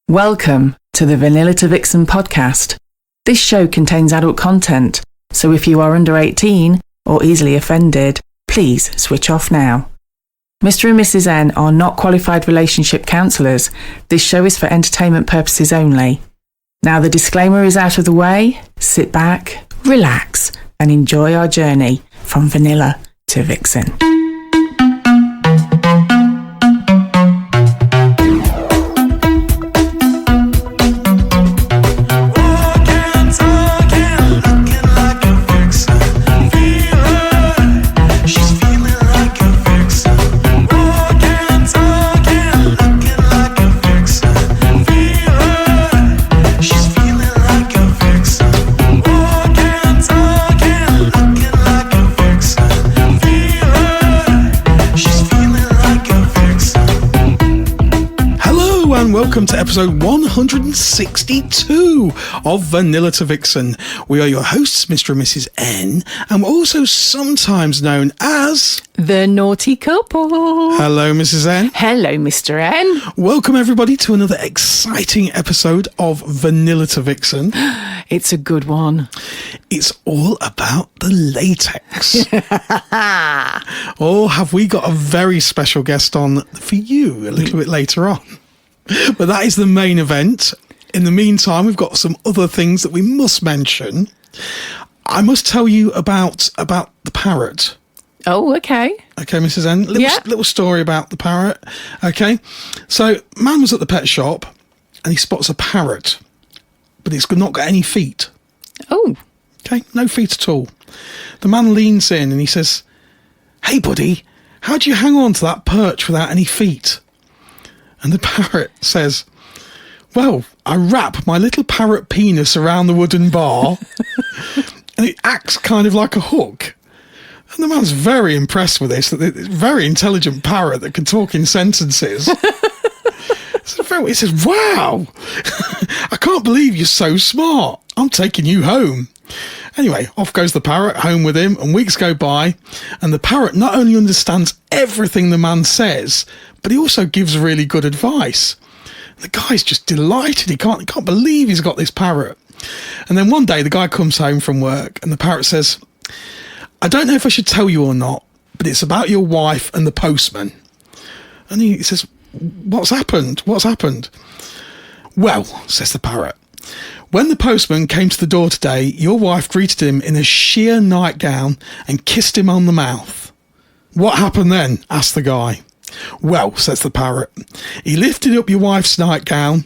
Welcome to the Vanilla to Vixen podcast. This show contains adult content, so if you are under 18 or easily offended, please switch off now. Mr. and Mrs. N are not qualified relationship counsellors. This show is for entertainment purposes only. Now the disclaimer is out of the way, sit back, relax, and enjoy our journey from Vanilla to Vixen. Welcome to episode 162 of Vanilla to Vixen. We are your hosts, Mr. and Mrs. N, and we're also sometimes known as the Naughty Couple. Hello, Mrs. N. Hello, Mr. N. Welcome, everybody, to another exciting episode of Vanilla to Vixen. It's a good one. It's all about the latex. Oh, have we got a very special guest on for you a little bit later on? But that is the main event. In the meantime, we've got some other things that we must mention. I must tell you about the parrot. Oh, okay. Okay, Mrs. N. Little story about the parrot. Okay. So, man was at the pet shop and he spots a parrot, but it's not got any feet. Oh. Okay, no feet at all. The man leans in and he says, "Hey, buddy, how do you hang on to that perch without any feet?" And the parrot says, "Well, I wrap my little parrot penis around the wooden bar and it acts kind of like a hook." And the man's very impressed with this, that it's a very intelligent parrot that can talk in sentences. He says, "Wow, I can't believe you're so smart. I'm taking you home." Anyway, off goes the parrot, home with him, and weeks go by, and the parrot not only understands everything the man says, but he also gives really good advice. The guy's just delighted. He can't believe he's got this parrot. And then one day the guy comes home from work and the parrot says, "I don't know if I should tell you or not, but it's about your wife and the postman." And he says, What's happened? "Well," says the parrot, "when the postman came to the door today, your wife greeted him in a sheer nightgown and kissed him on the mouth." "What happened then?" asked the guy. "Well," says the parrot, "he lifted up your wife's nightgown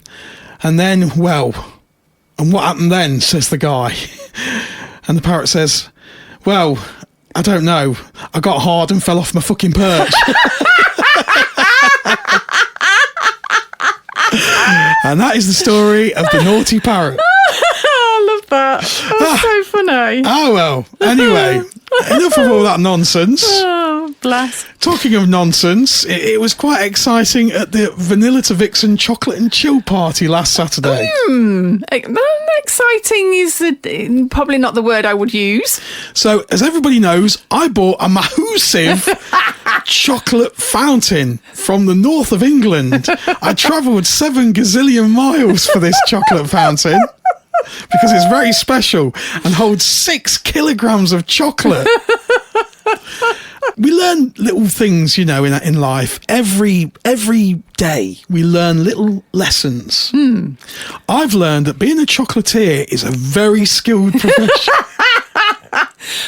and then, well, and what happened then?" says the guy. And the parrot says, "Well, I don't know. I got hard and fell off my fucking perch." And that is the story of the naughty parrot. I love that. That's so funny. Oh, well. Anyway, enough of all that nonsense. Oh, bless. Talking of nonsense, it was quite exciting at the Vanilla to Vixen Chocolate and Chill party last Saturday. Exciting is probably not the word I would use. So, as everybody knows, I bought a massive chocolate fountain from the north of England. I travelled 7 gazillion miles for this chocolate fountain because it's very special and holds 6 kilograms of chocolate. We learn little things, in life. Every day we learn little lessons. I've learned that being a chocolatier is a very skilled profession.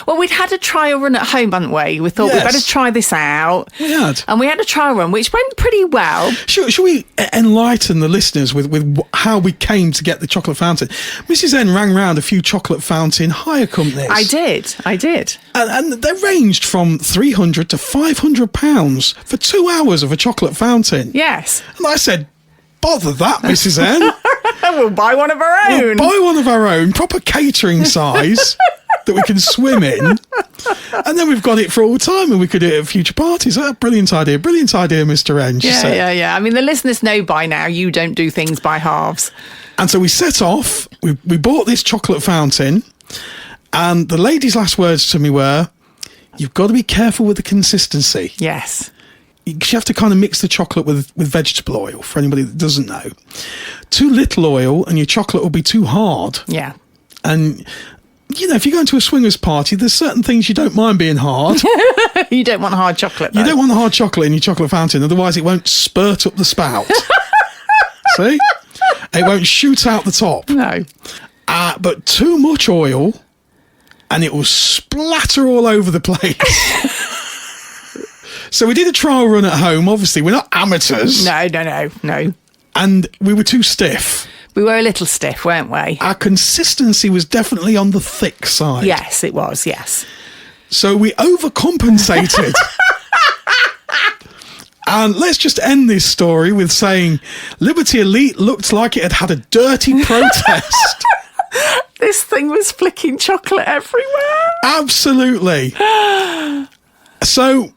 Well, we'd had a trial run at home, hadn't we? We thought we'd better try this out. We had. And we had a trial run, which went pretty well. Should we enlighten the listeners with how we came to get the chocolate fountain? Mrs. N rang round a few chocolate fountain hire companies. I did. And they ranged from £300 to £500 for 2 hours of a chocolate fountain. Yes. And I said, "Bother that, Mrs. N. We'll buy one of our own. We'll buy one of our own, proper catering size." That we can swim in, and then we've got it for all time, and we could do it at future parties. Oh, brilliant idea, Mr. N. Yeah. I mean, the listeners know by now you don't do things by halves. And so we set off. We bought this chocolate fountain, and the lady's last words to me were, "You've got to be careful with the consistency." Yes. because you have to kind of mix the chocolate with vegetable oil, for anybody that doesn't know. Too little oil and your chocolate will be too hard. Yeah. And, you know, if you go into a swingers party, there's certain things you don't mind being hard. You don't want hard chocolate, though. You don't want the hard chocolate in your chocolate fountain, otherwise it won't spurt up the spout. See? It won't shoot out the top. No. But too much oil and it will splatter all over the place. So we did a trial run at home. Obviously, we're not amateurs. No. And we were too stiff. We were a little stiff, weren't we? Our consistency was definitely on the thick side. Yes, it was, yes. So we overcompensated. And let's just end this story with saying Liberty Elite looked like it had had a dirty protest. This thing was flicking chocolate everywhere. Absolutely. So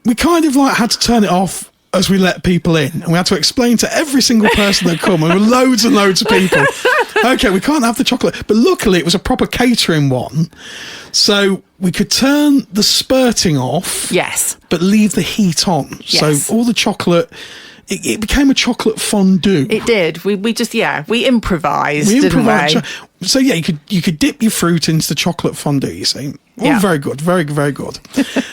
we kind of like had to turn it off as we let people in, and we had to explain to every single person that come, and there were loads and loads of people. Okay, we can't have the chocolate, but luckily it was a proper catering one, so we could turn the spurting off. Yes, but leave the heat on. Yes. So all the chocolate, it became a chocolate fondue. it did. We just we improvised, didn't we? So yeah, you could dip your fruit into the chocolate fondue. You see, Yeah. very good, very very good.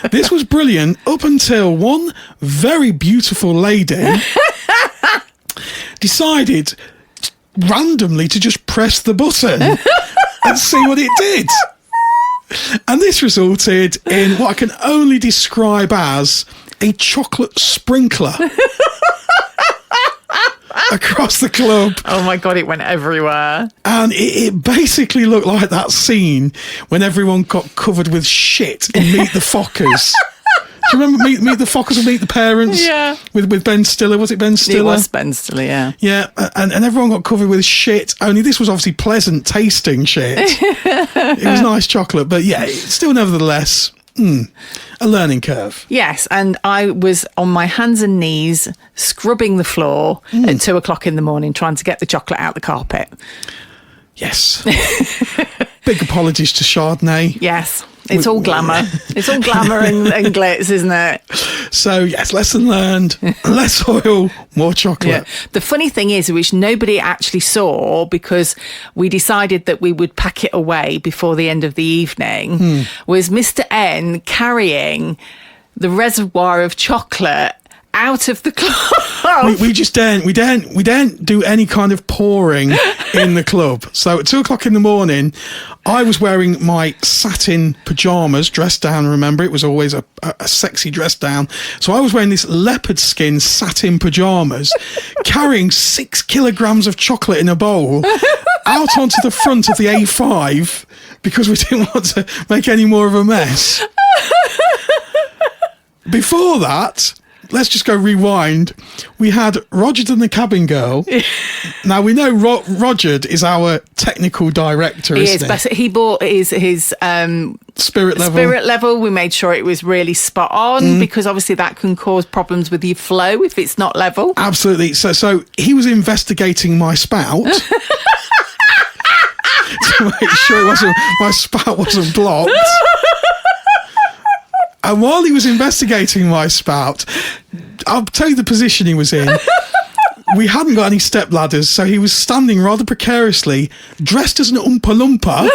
This was brilliant up until one very beautiful lady decided randomly to just press the button and see what it did. And this resulted in what I can only describe as a chocolate sprinkler across the club. Oh my God, it went everywhere. And it basically looked like that scene when everyone got covered with shit in Meet the Fockers. Do you remember Meet the Fockers and Meet the Parents? Yeah. With Ben Stiller. Was it Ben Stiller? It was Ben Stiller, yeah. Yeah, and everyone got covered with shit, only this was obviously pleasant tasting shit. It was nice chocolate, but yeah, it's still nevertheless a learning curve. Yes, and I was on my hands and knees scrubbing the floor at 2:00 in the morning trying to get the chocolate out the carpet. Yes. Big apologies to Chardonnay. Yes, it's all glamour. It's all glamour and glitz, isn't it? So, yes, lesson learned. Less oil, more chocolate. Yeah. The funny thing is, which nobody actually saw because we decided that we would pack it away before the end of the evening, was Mr. N carrying the reservoir of chocolate out of the club. We just don't do any kind of pouring in the club. So at 2:00 in the morning, I was wearing my satin pajamas, dress down. Remember, it was always a sexy dress down. So I was wearing this leopard skin satin pajamas, carrying 6 kilograms of chocolate in a bowl out onto the front of the A5 because we didn't want to make any more of a mess. Before that, let's just go rewind. We had Roger and the cabin girl. Now we know Roger is our technical director. He isn't is. But he bought his spirit level. Spirit level. We made sure it was really spot on because obviously that can cause problems with your flow if it's not level. Absolutely. So he was investigating my spout to make sure my spout wasn't blocked. And while he was investigating my spout, I'll tell you the position he was in. We hadn't got any step ladders, so he was standing rather precariously, dressed as an Oompa Loompa,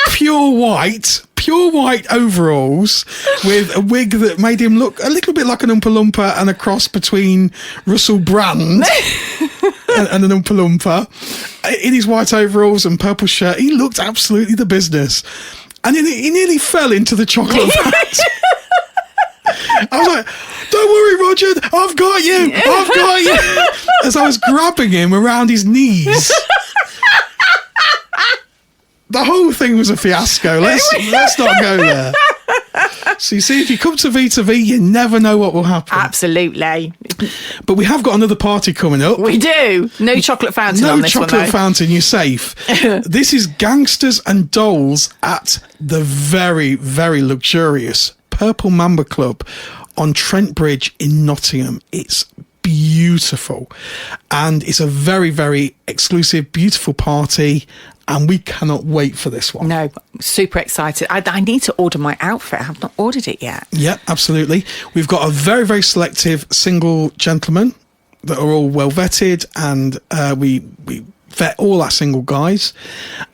pure white overalls, with a wig that made him look a little bit like an Oompa Loompa and a cross between Russell Brand and an Oompa Loompa. In his white overalls and purple shirt, he looked absolutely the business. And he nearly fell into the chocolate vat. I was like, don't worry, Roger, I've got you. As I was grabbing him around his knees. The whole thing was a fiasco. Let's not go there. So you see, if you come to V2V, you never know what will happen. Absolutely. But we have got another party coming up. We do. No chocolate fountain on this one, though. No chocolate fountain, you're safe. This is Gangsters and Dolls at the very, very luxurious Purple Mamba Club on Trent Bridge in Nottingham. It's beautiful. And it's a very, very exclusive, beautiful party. And we cannot wait for this one. No, super excited. I need to order my outfit. I have not ordered it yet. Yeah, absolutely. We've got a very, very selective single gentlemen that are all well vetted, and we vet all our single guys.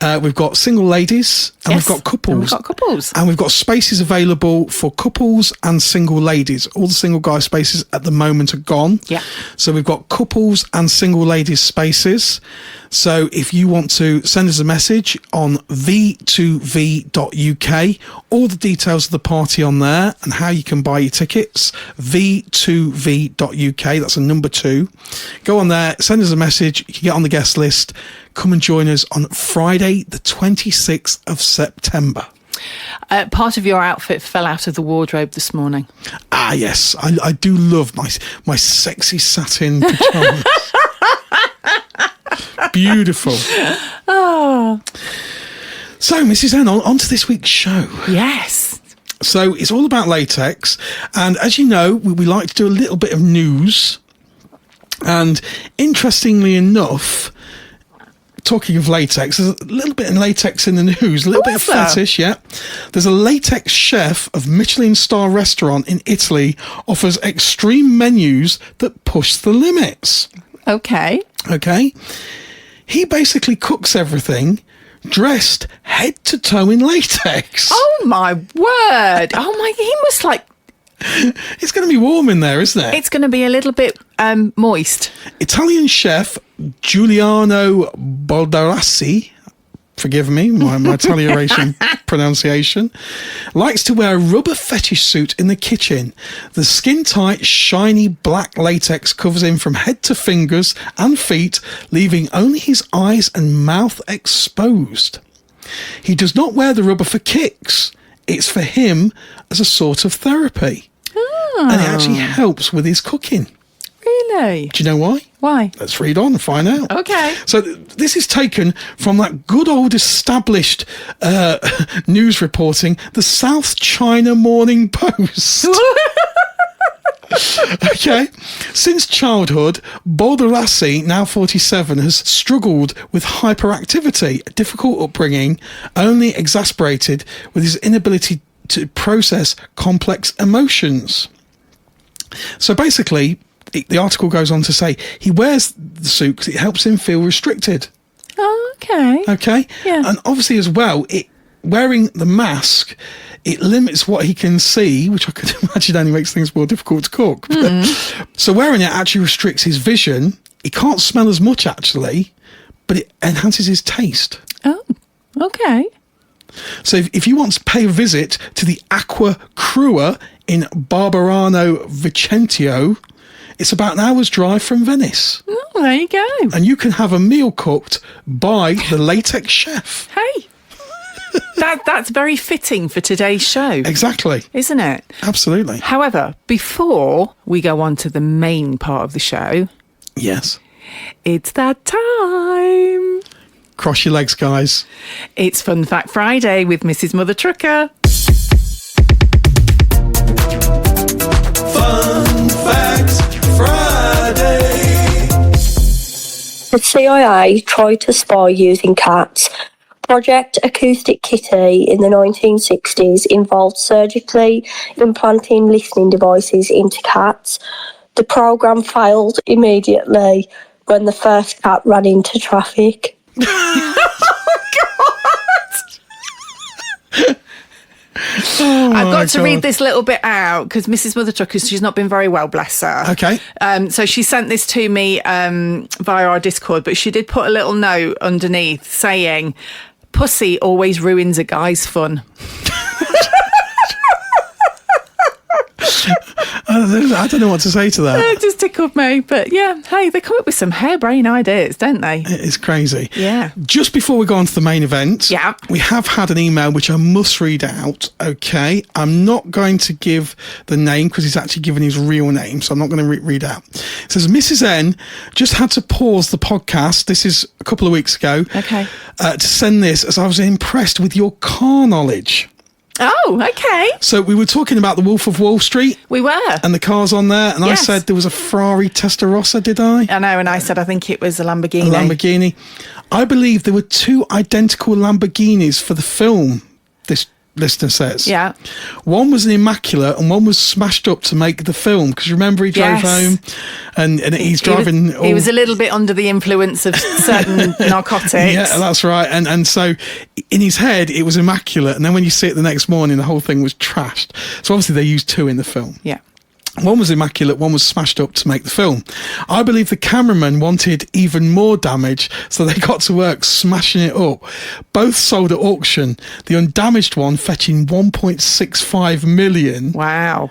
We've got single ladies, and Yes, we've got couples. and we've got couples. And we've got spaces available for couples and single ladies. All the single guy spaces at the moment are gone. Yeah. So we've got couples and single ladies spaces. So if you want to send us a message on V2V.UK, all the details of the party on there and how you can buy your tickets, V2V.UK, that's a number 2. Go on there, send us a message, you can get on the guest list. Come and join us on Friday, the 26th of September. Part of your outfit fell out of the wardrobe this morning. Ah, yes. I do love my sexy satin pajamas. Beautiful. Oh. So, Mrs. N, on to this week's show. Yes. So, it's all about latex. And as you know, we like to do a little bit of news. And interestingly enough, talking of latex, there's a little bit of latex in the news, a little bit of fetish, yeah. There's a latex chef of Michelin star restaurant in Italy offers extreme menus that push the limits. Okay. He basically cooks everything dressed head to toe in latex. Oh, my word. Oh, my. He must It's going to be warm in there, isn't it? It's going to be a little bit moist. Italian chef Giuliano Baldarassi, forgive me, my Italian pronunciation, likes to wear a rubber fetish suit in the kitchen. The skin-tight, shiny black latex covers him from head to fingers and feet, leaving only his eyes and mouth exposed. He does not wear the rubber for kicks. It's for him as a sort of therapy. Oh. And it actually helps with his cooking. Really? Do you know why? Why? Let's read on and find out. Okay. So this is taken from that good old established news reporting, the South China Morning Post. Okay. Since childhood, Baldarassi, now 47, has struggled with hyperactivity, a difficult upbringing, only exacerbated with his inability to process complex emotions. So basically, the article goes on to say he wears the suit because it helps him feel restricted. Oh, okay. Okay? Yeah. And obviously as well, wearing the mask, it limits what he can see, which I could imagine only makes things more difficult to cook. So wearing it actually restricts his vision. He can't smell as much, actually, but it enhances his taste. Oh, okay. So if you want to pay a visit to the Aqua Crua in Barberano Vicentio, it's about an hour's drive from Venice. Oh, there you go. And you can have a meal cooked by the latex chef. Hey. That's very fitting for today's show. Exactly. Isn't it? Absolutely. However, before we go on to the main part of the show, Yes. it's that time. Cross your legs, guys. It's Fun Fact Friday with Mrs. Mother Trucker. Fun Fact Friday. The CIA tried to spy using cats. Project Acoustic Kitty in the 1960s involved surgically implanting listening devices into cats. The programme failed immediately when the first cat ran into traffic. I've got to read this little bit out because Mrs. Mother Trucker, she's not been very well, bless her. Okay. So she sent this to me via our Discord, but she did put a little note underneath saying, "Pussy always ruins a guy's fun." I don't know what to say to that. It just tickled me. But yeah, hey, they come up with some harebrained ideas, don't they? It's crazy. Yeah. Just before we go on to the main event, Yeah. we have had an email which I must read out. Okay. I'm not going to give the name because he's actually given his real name, so I'm not going to read out. It says, Mrs. N just had to pause the podcast. This is a couple of weeks ago. Okay. To send this as I was impressed with your car knowledge. Oh, okay. So we were talking about the Wolf of Wall Street. We were. And the cars on there. And Yes. I said there was a Ferrari Testarossa, did I? I know, and I said I think it was a Lamborghini. A Lamborghini. I believe there were 2 identical Lamborghinis for the film, this listener says. Yeah. One was an immaculate and one was smashed up to make the film. Because remember, he drove Yes. home and he's driving... He was a little bit under the influence of certain narcotics. Yeah, that's right. And so in his head, it was immaculate. And then when you see it the next morning, the whole thing was trashed. So obviously they used 2 in the film. Yeah. One was immaculate, one was smashed up to make the film. I believe the cameraman wanted even more damage, so they got to work smashing it up. Both sold at auction, the undamaged one fetching 1.65 million. Wow.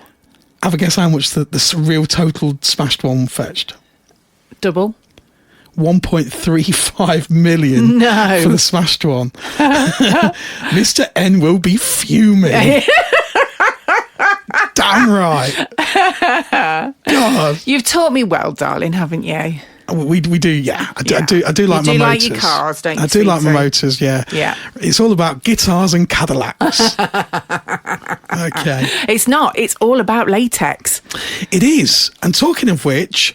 Have a guess how much the real total smashed one fetched? Double. 1.35 million No. for the smashed one. Mr. N will be fuming. Damn right. God. You've taught me well, darling, haven't you? We do, yeah. I do Yeah. like You my do motors. like your cars, don't you, I do like my sweetie? motors, yeah. Yeah. It's all about guitars and Cadillacs. Okay. It's not. It's all about latex. It is. And talking of which,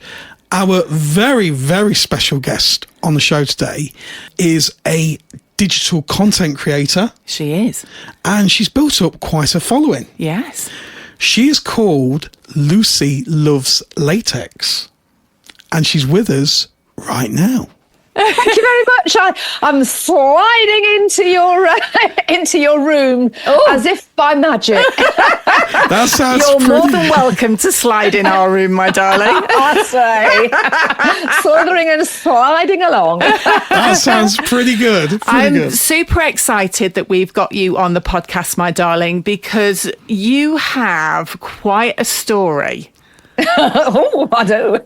our very, very special guest on the show today is a digital content creator, She is. and she's built up quite a following. Yes. She is called Lucy Loves Latex, and she's with us right now. Thank you very much. I'm sliding into your room as if by magic. That sounds You're pretty... more than welcome to slide in our room, my darling. I say, slithering and sliding along. That sounds pretty good. I'm Good. super excited that we've got you on the podcast, my darling, because you have quite a story. Oh, I do.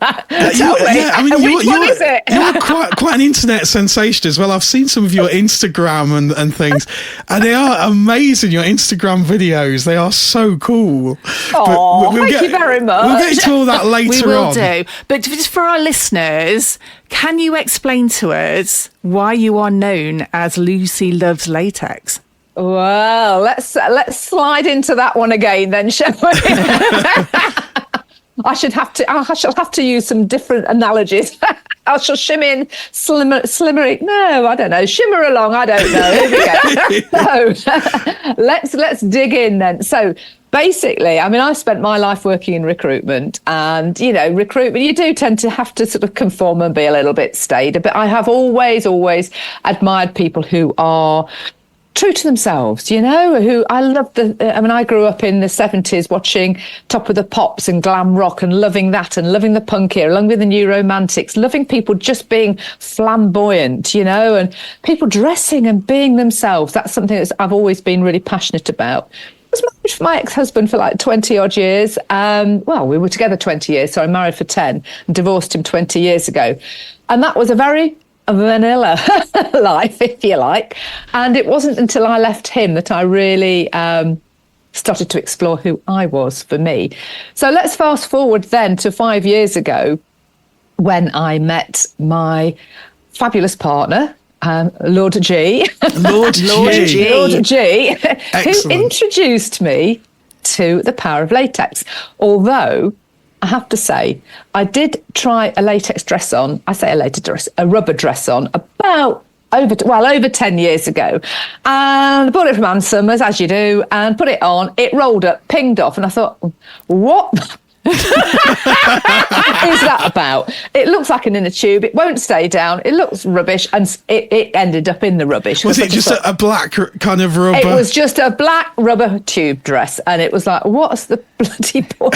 Tell me. Yeah, I mean, Which one is it? You're quite an internet sensation as well. I've seen some of your Instagram and things, and they are amazing. Your Instagram videos, they are so cool. Oh, thank you very much. We'll get to all that later We will on. do. But just for our listeners, can you explain to us why you are known as Lucy Loves Latex? Well, let's slide into that one again then, shall we? I shall have to use some different analogies. I shall shimmer, no, I don't know, shimmer along, I don't know. Here we go. So let's dig in then. So basically, I mean, I spent my life working in recruitment, and, you know, recruitment, you do tend to have to sort of conform and be a little bit staid. But I have always admired people who are true to themselves, you know, who I love I grew up in the 70s watching Top of the Pops and glam rock and loving that and loving the punk era, along with the new romantics, loving people just being flamboyant, you know, and people dressing and being themselves. That's something that I've always been really passionate about. I was married to my ex-husband for like 20 odd years. Well, we were together 20 years, so I married for 10 and divorced him 20 years ago. And that was a very vanilla life, if you like. And it wasn't until I left him that I really started to explore who I was for me. So let's fast forward then to 5 years ago when I met my fabulous partner, Lord G. Lord G. Lord G, who Excellent. introduced me to the power of latex. Although I have to say, I did try a latex dress on. I say a rubber dress on about over 10 years ago. And I bought it from Ann Summers, as you do, and put it on. It rolled up, pinged off, and I thought, what is that about? It looks like an inner tube. It won't stay down. It looks rubbish, and it ended up in the rubbish. Was it just a black kind of rubber? It was just a black rubber tube dress, and it was like, what's the bloody point?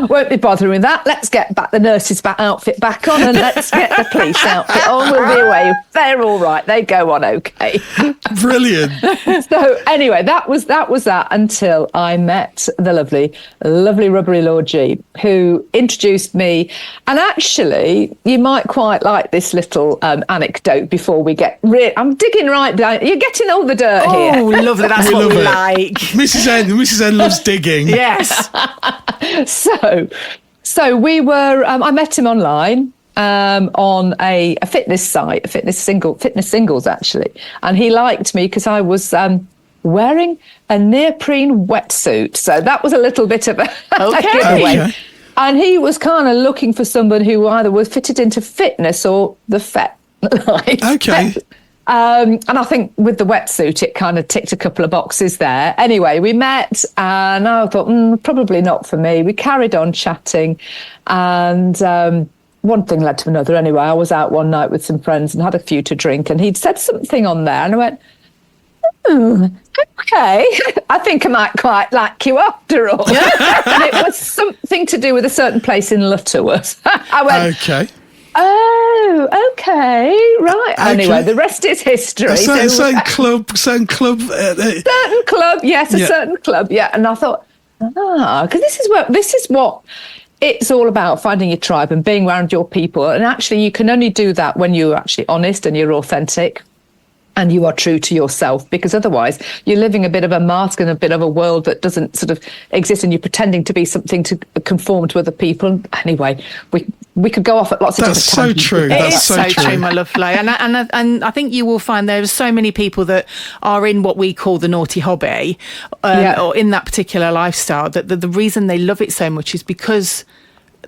Won't be bothering with that. Let's get the nurse's outfit back on, and let's get the police outfit on. We'll be away. They're all right. They go on okay. Brilliant. So anyway, that was that until I met the lovely rubbery Lord G, who introduced me. And actually, you might quite like this little anecdote before we get I'm digging right down. You're getting all the dirt here. Oh, we love that. That's We what love we it. like. Mrs. N loves digging. Yes. So we were. I met him online on a fitness site, fitness singles actually, and he liked me because I was wearing a neoprene wetsuit. So that was a little bit of a giveaway. Okay. And he was kind of looking for someone who either was fitted into fitness or the fet life. Okay. And I think with the wetsuit, it kind of ticked a couple of boxes there. Anyway, we met and I thought, probably not for me. We carried on chatting and one thing led to another. Anyway, I was out one night with some friends and had a few to drink and he'd said something on there and I went, okay, I think I might quite like you after all. And it was something to do with a certain place in Lutterworth. I went, Okay. oh, okay, right. Okay. Anyway, the rest is history. A certain club. Certain club, yes, a certain club, yeah. And I thought, because this is what it's all about, finding your tribe and being around your people. And actually, you can only do that when you're actually honest and you're authentic. And you are true to yourself, because otherwise you're living a bit of a mask in a bit of a world that doesn't sort of exist, and you're pretending to be something to conform to other people. Anyway, we could go off at lots of different tangents. True. That's so true, my lovely. And I think you will find there are so many people that are in what we call the naughty hobby, or in that particular lifestyle, that the reason they love it so much is because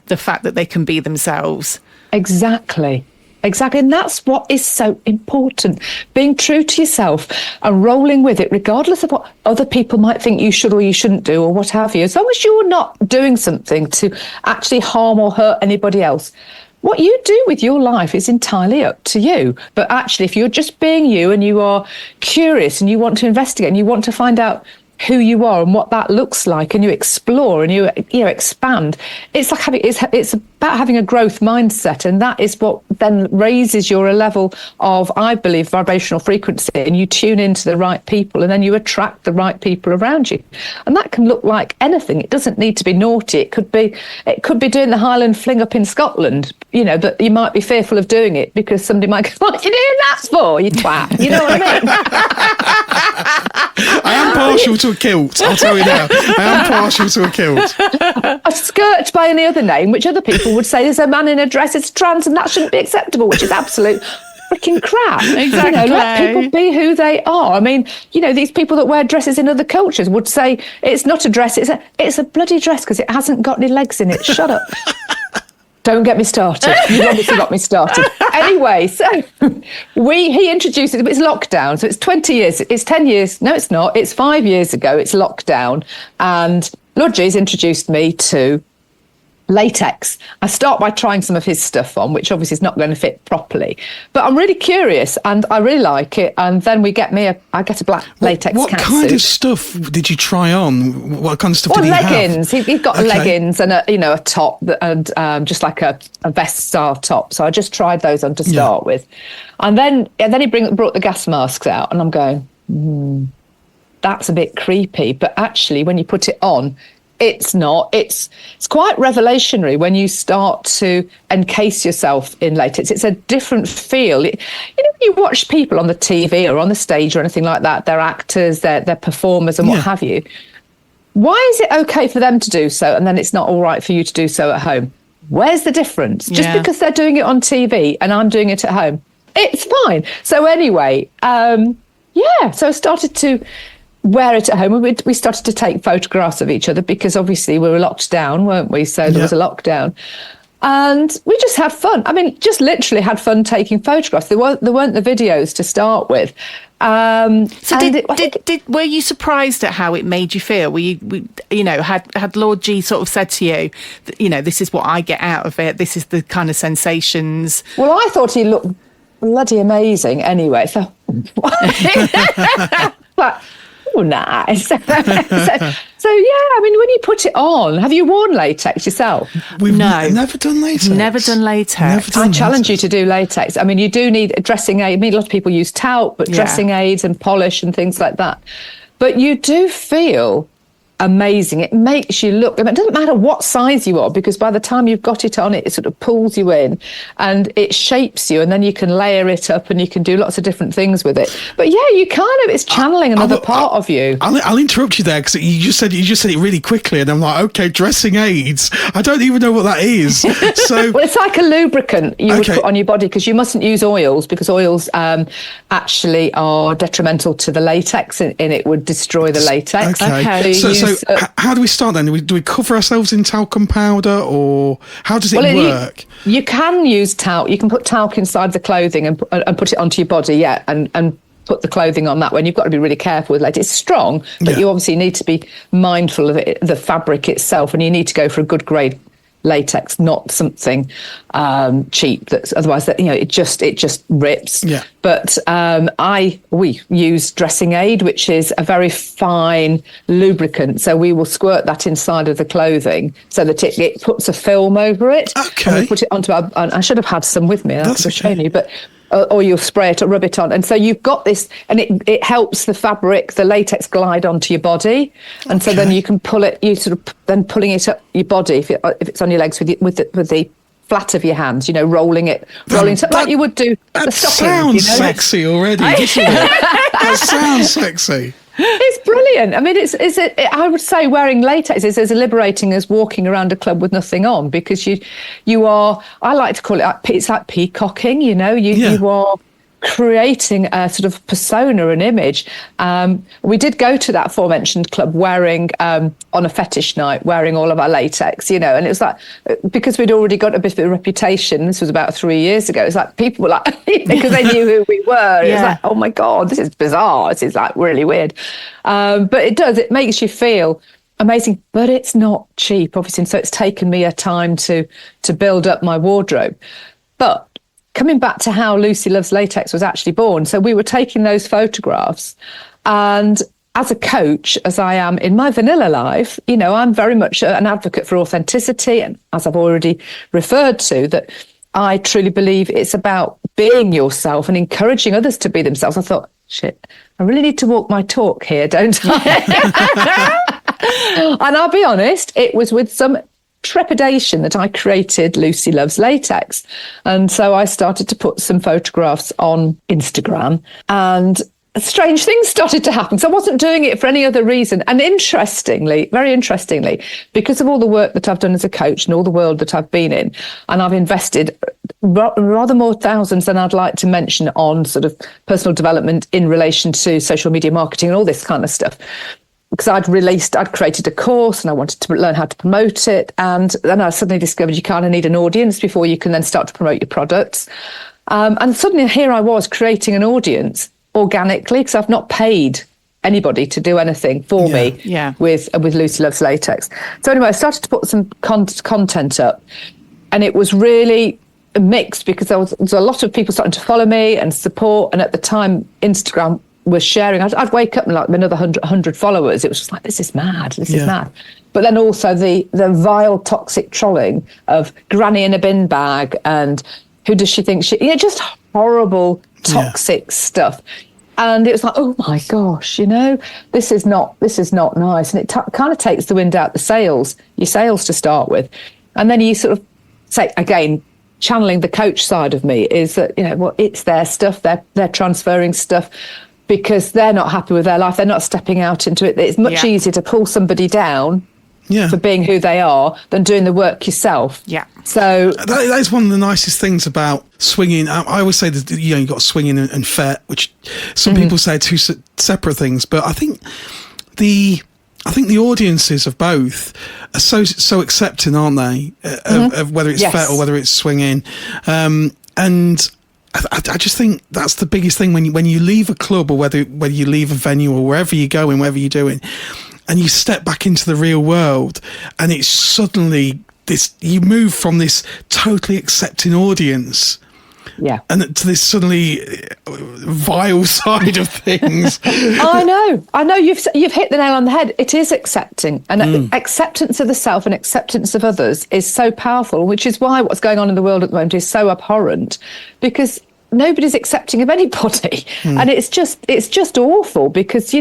the fact that they can be themselves. Exactly. And that's what is so important. Being true to yourself and rolling with it, regardless of what other people might think you should or you shouldn't do or what have you. As long as you're not doing something to actually harm or hurt anybody else, what you do with your life is entirely up to you. But actually, if you're just being you and you are curious and you want to investigate and you want to find out who you are and what that looks like, and you explore and you expand, it's like it's about having a growth mindset, and that is what then raises your level of, I believe, vibrational frequency, and you tune into the right people, and then you attract the right people around you. And that can look like anything. It doesn't need to be naughty. It could be doing the Highland fling up in Scotland, but you might be fearful of doing it because somebody might go, "What are you doing that for, you twat?" You know what I mean? I am partial to a kilt, I'll tell you now. I am partial to a kilt. A skirt by any other name, which other people would say is a man in a dress, it's trans, and that shouldn't be acceptable, which is absolute freaking crap. Exactly. Let people be who they are. I mean, these people that wear dresses in other cultures would say it's not a dress, it's a bloody dress because it hasn't got any legs in it. Shut up. Don't get me started. You've obviously got me started. Anyway, so he introduced it. It's lockdown. So it's 20 years. It's 10 years. No, it's not. It's 5 years ago. It's lockdown. And Lodgie's introduced me to latex. I start by trying some of his stuff on, which obviously is not going to fit properly. But I'm really curious and I really like it. And then I get a black latex What kind of stuff did you try on? What kind of stuff did he leggings. have? He's got leggings and a top and just like a vest style top. So I just tried those on to start with. And then he brought the gas masks out and I'm going, that's a bit creepy. But actually, when you put it on, it's not. It's quite revelationary when you start to encase yourself in latex. It's a different feel. When you watch people on the TV or on the stage or anything like that, they're actors, they're performers and what have you. Why is it okay for them to do so and then it's not all right for you to do so at home? Where's the difference? Just because they're doing it on TV and I'm doing it at home, it's fine. So anyway, so I started to wear it at home. We started to take photographs of each other because obviously we were locked down, weren't we? So there was a lockdown. And we just had fun. I mean, just literally had fun taking photographs. There weren't the videos to start with. Were you surprised at how it made you feel? Were you had Lord G sort of said to you, this is what I get out of it. This is the kind of sensations. Well, I thought he looked bloody amazing anyway. So, but, nice. so I mean, when you put it on, have you worn latex yourself? We've never done latex. I challenge you to do latex. I mean, you do need a dressing aid. I mean, a lot of people use talc, but dressing aids and polish and things like that. But you do feel amazing. It makes you look, it doesn't matter what size you are, because by the time you've got it on, it sort of pulls you in and it shapes you, and then you can layer it up and you can do lots of different things with it. But yeah, you it's channeling another part of you. I'll interrupt you there, because you just said it really quickly, and I'm like, okay, dressing aids. I don't even know what that is. So well, it's like a lubricant you would put on your body, because you mustn't use oils, because oils actually are detrimental to the latex, and it would destroy the latex. Okay. So how do we start then? Do we cover ourselves in talcum powder, or how does it work? You can use talc. You can put talc inside the clothing and put it onto your body, and put the clothing on that way. And you've got to be really careful with latex. It's strong, but you obviously need to be mindful of it, the fabric itself, and you need to go for a good grade latex, not something cheap that's otherwise it just rips. But we use dressing aid, which is a very fine lubricant, so we will squirt that inside of the clothing so that it puts a film over it. And we put it onto I should have had some with me, I could have shown you, but or you'll spray it or rub it on, and so you've got this, and it helps the fabric, the latex, glide onto your body, and so then you can pull it. You sort of then pulling it up your body if it's on your legs with the flat of your hands, rolling it like you would do. That sounds sexy already. Doesn't it? That sounds sexy. It's brilliant. I mean, I would say wearing latex is as liberating as walking around a club with nothing on, because you are, I like to call it's like peacocking, you are creating a sort of persona, an image. We did go to that aforementioned club wearing, on a fetish night, wearing all of our latex, and it was like, because we'd already got a bit of a reputation, this was about 3 years ago, it's like people were like, because they knew who we were, it was like, oh my God, this is bizarre, this is like really weird. But it makes you feel amazing, but it's not cheap, obviously, and so it's taken me a time to build up my wardrobe. But coming back to how Lucy Loves Latex was actually born. So we were taking those photographs, and as a coach, as I am in my vanilla life, I'm very much an advocate for authenticity. And as I've already referred to, that I truly believe it's about being yourself and encouraging others to be themselves. I thought, shit, I really need to walk my talk here, don't I? And I'll be honest, it was with some trepidation that I created Lucy Loves Latex. And so I started to put some photographs on Instagram, and strange things started to happen. So I wasn't doing it for any other reason. And interestingly, very interestingly, because of all the work that I've done as a coach and all the world that I've been in, and I've invested rather more thousands than I'd like to mention on sort of personal development in relation to social media marketing and all this kind of stuff. Because I'd created a course and I wanted to learn how to promote it. And then I suddenly discovered you kind of need an audience before you can then start to promote your products. And suddenly here I was creating an audience organically, because I've not paid anybody to do anything for me with Lucy Loves Latex. So anyway, I started to put some content up, and it was really mixed, because there was a lot of people starting to follow me and support. And at the time, Instagram was sharing. I'd wake up and like another 100 followers. It was just like, this is mad. This is mad. But then also the vile, toxic trolling of granny in a bin bag and who does she think she? Just horrible, toxic stuff. And it was like, oh my gosh, this is not nice. And it kind of takes the wind out your sales to start with. And then you sort of say, again, channeling the coach side of me is that, it's their stuff. They're transferring stuff because they're not happy with their life. They're not stepping out into it. It's much easier to pull somebody down for being who they are than doing the work yourself. Yeah. So that is one of the nicest things about swinging. I always say that you got swinging and fet, which some people say are two separate things, but I think the audiences of both are so accepting, aren't they? Of whether it's fet or whether it's swinging, and I just think that's the biggest thing when you leave a club, or whether you leave a venue or wherever you're going, wherever you're doing, and you step back into the real world, and it's suddenly you move from this totally accepting audience, and to this suddenly vile side of things. I know you've hit the nail on the head. It is accepting, and acceptance of the self and acceptance of others is so powerful, which is why what's going on in the world at the moment is so abhorrent, because nobody's accepting of anybody. And it's just awful, because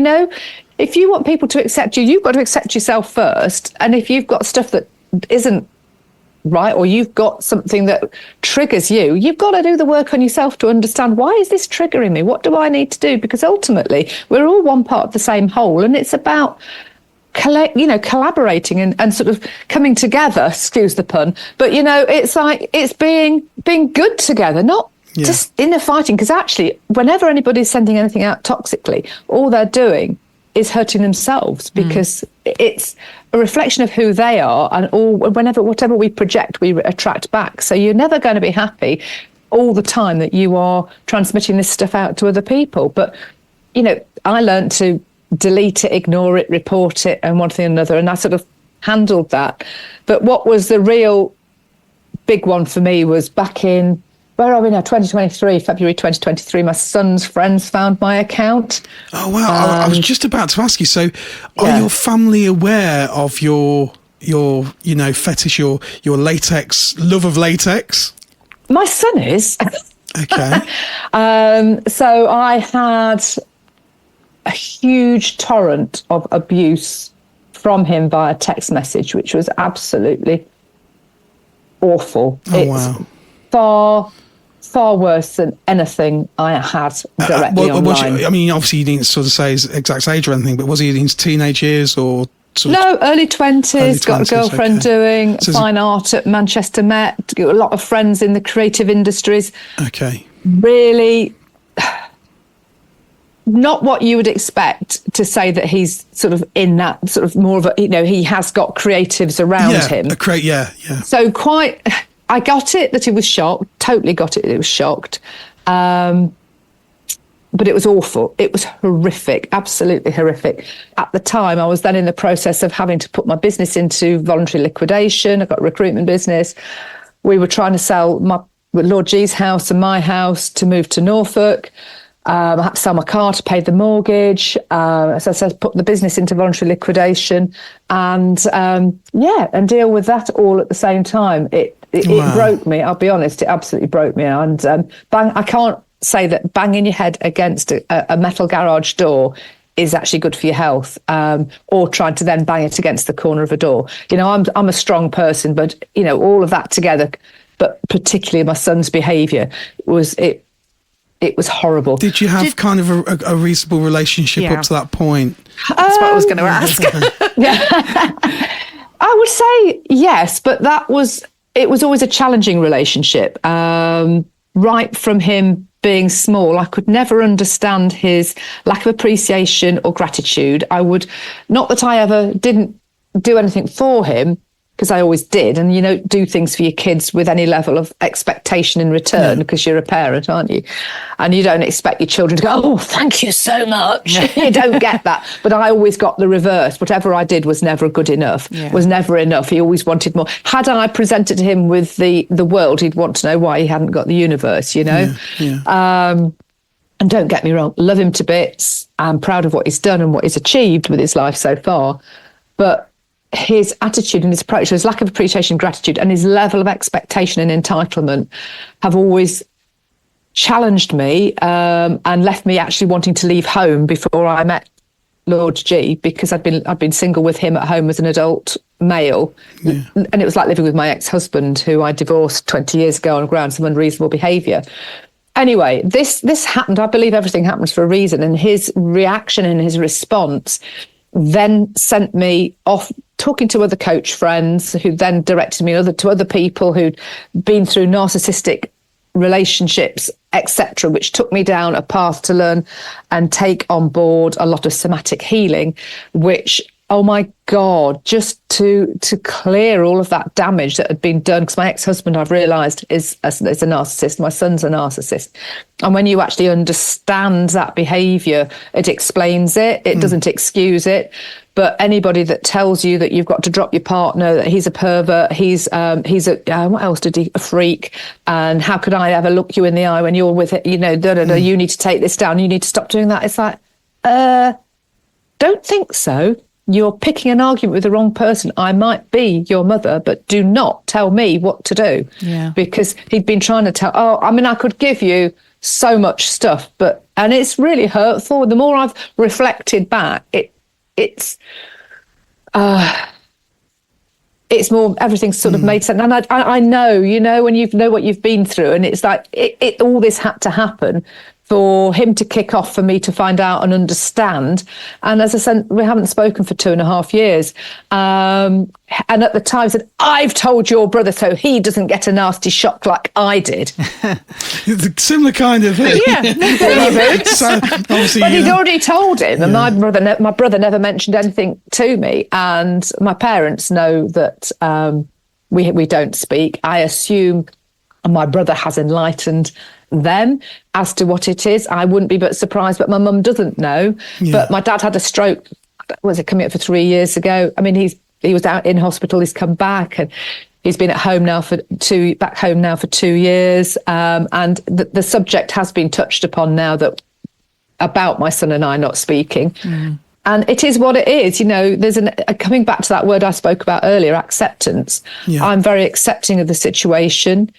if you want people to accept you, you've got to accept yourself first. And if you've got stuff that isn't right, or you've got something that triggers you, you've got to do the work on yourself to understand, why is this triggering me? What do I need to do? Because ultimately we're all one part of the same whole, and it's about collaborating and sort of coming together, excuse the pun, but it's like, it's being good together, not just inner fighting. Because actually, whenever anybody's sending anything out toxically, all they're doing is hurting themselves, because it's a reflection of who they are, and whatever we project, we attract back. So you're never going to be happy all the time that you are transmitting this stuff out to other people. But I learned to delete it, ignore it, report it, and one thing or another, and I sort of handled that. But what was the real big one for me was back in, where are we now, 2023, February 2023, my son's friends found my account. Oh, wow. I was just about to ask you, so are your family aware of your fetish, your latex, love of latex? My son is. Okay. So I had a huge torrent of abuse from him via text message, which was absolutely awful. Oh, wow. Far worse than anything I had directly online. I mean, obviously you didn't sort of say his exact age or anything, but was he in his teenage years or? No, early 20s, got a girlfriend doing fine art at Manchester Met, got a lot of friends in the creative industries. Okay. Really not what you would expect to say that he's sort of in that sort of more of a, he has got creatives around him. Yeah. So I got it that he was shocked, totally got it that he was shocked. But it was awful. It was horrific, absolutely horrific. At the time, I was then in the process of having to put my business into voluntary liquidation. I got a recruitment business. We were trying to sell my Lord G's house and my house to move to Norfolk. I had to sell my car to pay the mortgage. As I said, put the business into voluntary liquidation, and deal with that all at the same time. It broke me. I'll be honest, it absolutely broke me. And I can't say that banging your head against a metal garage door is actually good for your health, or trying to then bang it against the corner of a door. I'm a strong person, but all of that together, but particularly my son's behaviour it was horrible. Did you have kind of a reasonable relationship up to that point? That's what I was going to ask. I would say yes, but it was always a challenging relationship. Right from him being small, I could never understand his lack of appreciation or gratitude. Not that I ever didn't do anything for him, because I always did, and you don't do things for your kids with any level of expectation in return, because you're a parent, aren't you? And you don't expect your children to go, oh, thank you so much. You don't get that. But I always got the reverse. Whatever I did was never good enough, was never enough. He always wanted more. Had I presented him with the world, he'd want to know why he hadn't got the universe, And don't get me wrong, love him to bits. I'm proud of what he's done and what he's achieved with his life so far. But his attitude and his approach, his lack of appreciation, gratitude, and his level of expectation and entitlement have always challenged me, and left me actually wanting to leave home before I met Lord G, because I'd been single with him at home as an adult male, and it was like living with my ex-husband, who I divorced 20 years ago on grounds of unreasonable behaviour. Anyway, this happened. I believe everything happens for a reason, and his reaction and his response then sent me off talking to other coach friends, who then directed me to other people who'd been through narcissistic relationships, etc., which took me down a path to learn and take on board a lot of somatic healing, which, oh my God, just to clear all of that damage that had been done. Because my ex-husband, I've realised, is a narcissist. My son's a narcissist. And when you actually understand that behaviour, it explains it. It doesn't excuse it. But anybody that tells you that you've got to drop your partner, that he's a pervert, he's what else did he, a freak, and how could I ever look you in the eye when you're with it, you need to take this down, you need to stop doing that. It's like, don't think so. You're picking an argument with the wrong person. I might be your mother, but do not tell me what to do. Yeah. Because he'd been trying to I could give you so much stuff, and it's really hurtful. The more I've reflected back, it's more, everything's sort of made sense. And I know, when you know what you've been through, and it's like, all this had to happen for him to kick off, for me to find out and understand. And as I said, we haven't spoken for 2.5 years. And at the time said, I've told your brother so he doesn't get a nasty shock like I did. Similar kind of thing. Yeah. So, but he'd already told him, and my brother never mentioned anything to me. And my parents know that we don't speak. I assume my brother has enlightened them as to what it is. I wouldn't be but surprised, but my mum doesn't know. But my dad had a stroke, was it coming up for 3 years ago? I mean, he was out in hospital, he's come back, and he's been at home now for 2 years. And the subject has been touched upon now, that about my son and I not speaking. And it is what it is. There's coming back to that word I spoke about earlier, acceptance. I'm very accepting of the situation.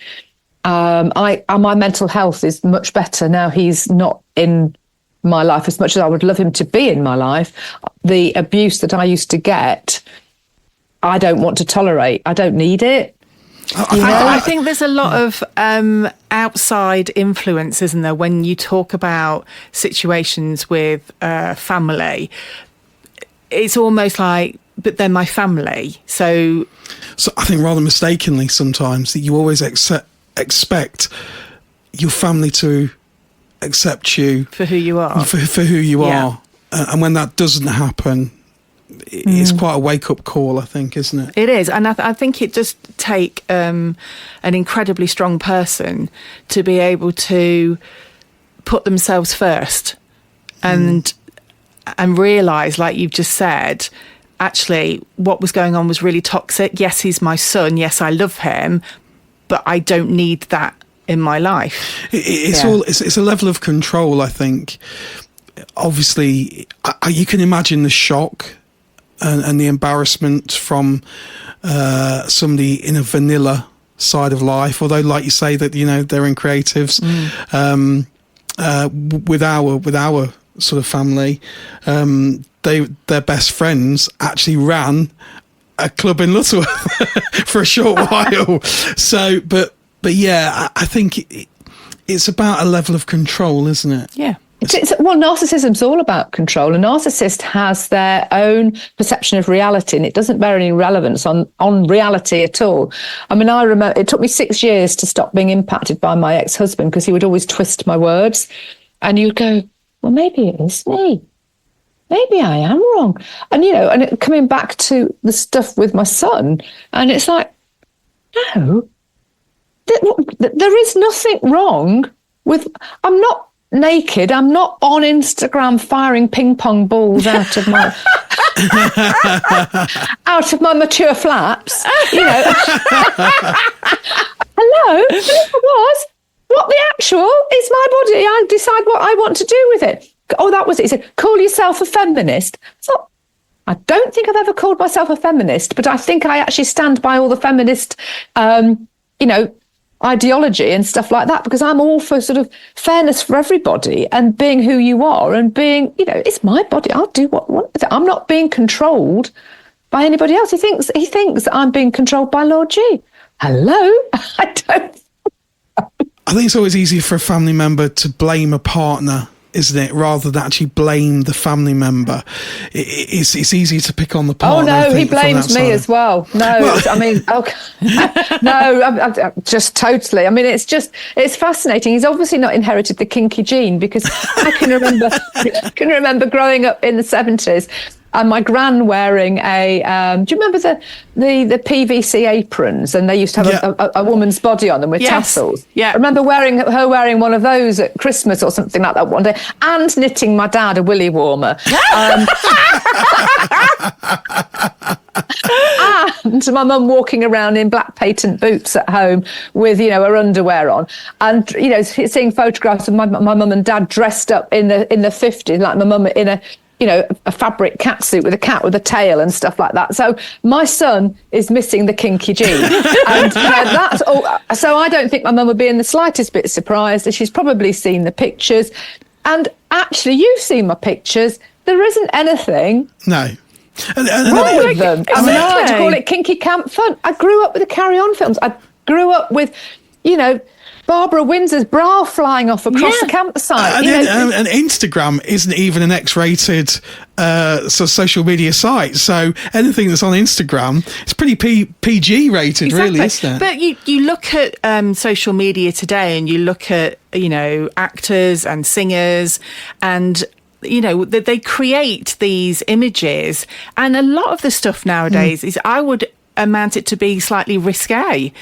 My mental health is much better now he's not in my life, as much as I would love him to be in my life. The abuse that I used to get, I don't want to tolerate. I don't need it. I think there's a lot of outside influence, isn't there, when you talk about situations with family. It's almost like, but they're my family. So I think rather mistakenly sometimes that you always expect your family to accept you for who you are. For who you are. And when that doesn't happen, it's quite a wake-up call, I think, isn't it? It is. And I think it does take an incredibly strong person to be able to put themselves first and realise, like you've just said, actually what was going on was really toxic. Yes, he's my son. Yes, I love him, but I don't need that in my life. It's a level of control, I think. Obviously, you can imagine the shock and the embarrassment from somebody in a vanilla side of life, although, like you say, that they're in creatives. With our sort of family, their best friends actually ran a club in Lutterworth for a short while. So, but yeah, I think it's about a level of control, isn't it? Yeah. Well, narcissism's all about control. A narcissist has their own perception of reality, and it doesn't bear any relevance on reality at all. I mean, I remember it took me 6 years to stop being impacted by my ex-husband, because he would always twist my words, and you'd go, well, maybe it is me. Maybe I am wrong. And, and coming back to the stuff with my son, and it's like, no, there is nothing wrong with, I'm not naked, I'm not on Instagram firing ping pong balls out of my mature flaps, Hello, if it was, what the actual is my body, I decide what I want to do with it. Oh, that was it. He said, call yourself a feminist. So I don't think I've ever called myself a feminist, but I think I actually stand by all the feminist ideology and stuff like that, because I'm all for sort of fairness for everybody and being who you are and being, it's my body. I'll do what I want with it. I'm not being controlled by anybody else. He thinks that I'm being controlled by Lord G. Hello? I don't. I think it's always easier for a family member to blame a partner, isn't it, rather than actually blame the family member. It's easy to pick on the partner. Oh no, he blames me as well. No, I mean, okay. No, I'm just totally. I mean, it's fascinating. He's obviously not inherited the kinky gene, because I can remember growing up in the 70s. And my gran wearing a, do you remember the PVC aprons? And they used to have a woman's body on them with tassels. Yeah. I remember her wearing one of those at Christmas or something like that one day, and knitting my dad a willy warmer. And my mum walking around in black patent boots at home with, her underwear on. And, seeing photographs of my mum and dad dressed up in the 50s, like my mum in a fabric catsuit with a cat with a tail and stuff like that. So my son is missing the kinky gene. And that's all. So I don't think my mum would be in the slightest bit surprised. She's probably seen the pictures. And actually, you've seen my pictures. there isn't anything No. wrong with them. I mean, I like to call it kinky camp fun. I grew up with the Carry On films. I grew up with, Barbara Windsor's bra flying off across the campsite. And Instagram isn't even an X-rated social media site. So anything that's on Instagram, it's pretty PG rated, really, isn't it? But you look at social media today, and you look at actors and singers, and they create these images, and a lot of the stuff nowadays is, I would amount it to be slightly risque.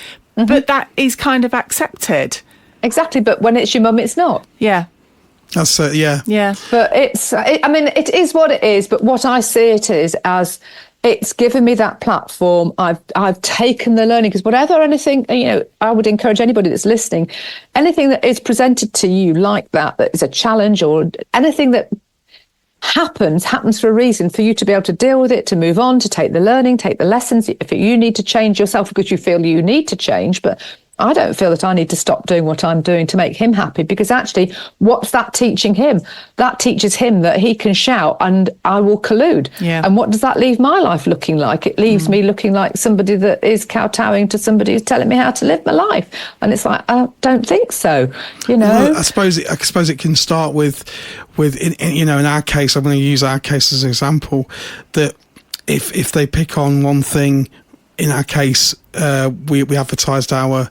But that is kind of accepted. Exactly, but when it's your mum, it's not. Yeah. That's yeah. But it is what it is. But what I see it is as, it's given me that platform. I've taken the learning, because anything, I would encourage anybody that's listening, anything that is presented to you like that is a challenge, or anything that happens for a reason, for you to be able to deal with it, to move on, to take the learning, take the lessons. If you need to change yourself because you feel you need to change, but I don't feel that I need to stop doing what I'm doing to make him happy, because actually, what's that teaching him? That teaches him that he can shout and I will collude. Yeah. And what does that leave my life looking like? It leaves me looking like somebody that is kowtowing to somebody who's telling me how to live my life. And it's like, I don't think so. Well, I suppose it can start with in our case, I'm going to use our case as an example, that if they pick on one thing. In our case, we advertised our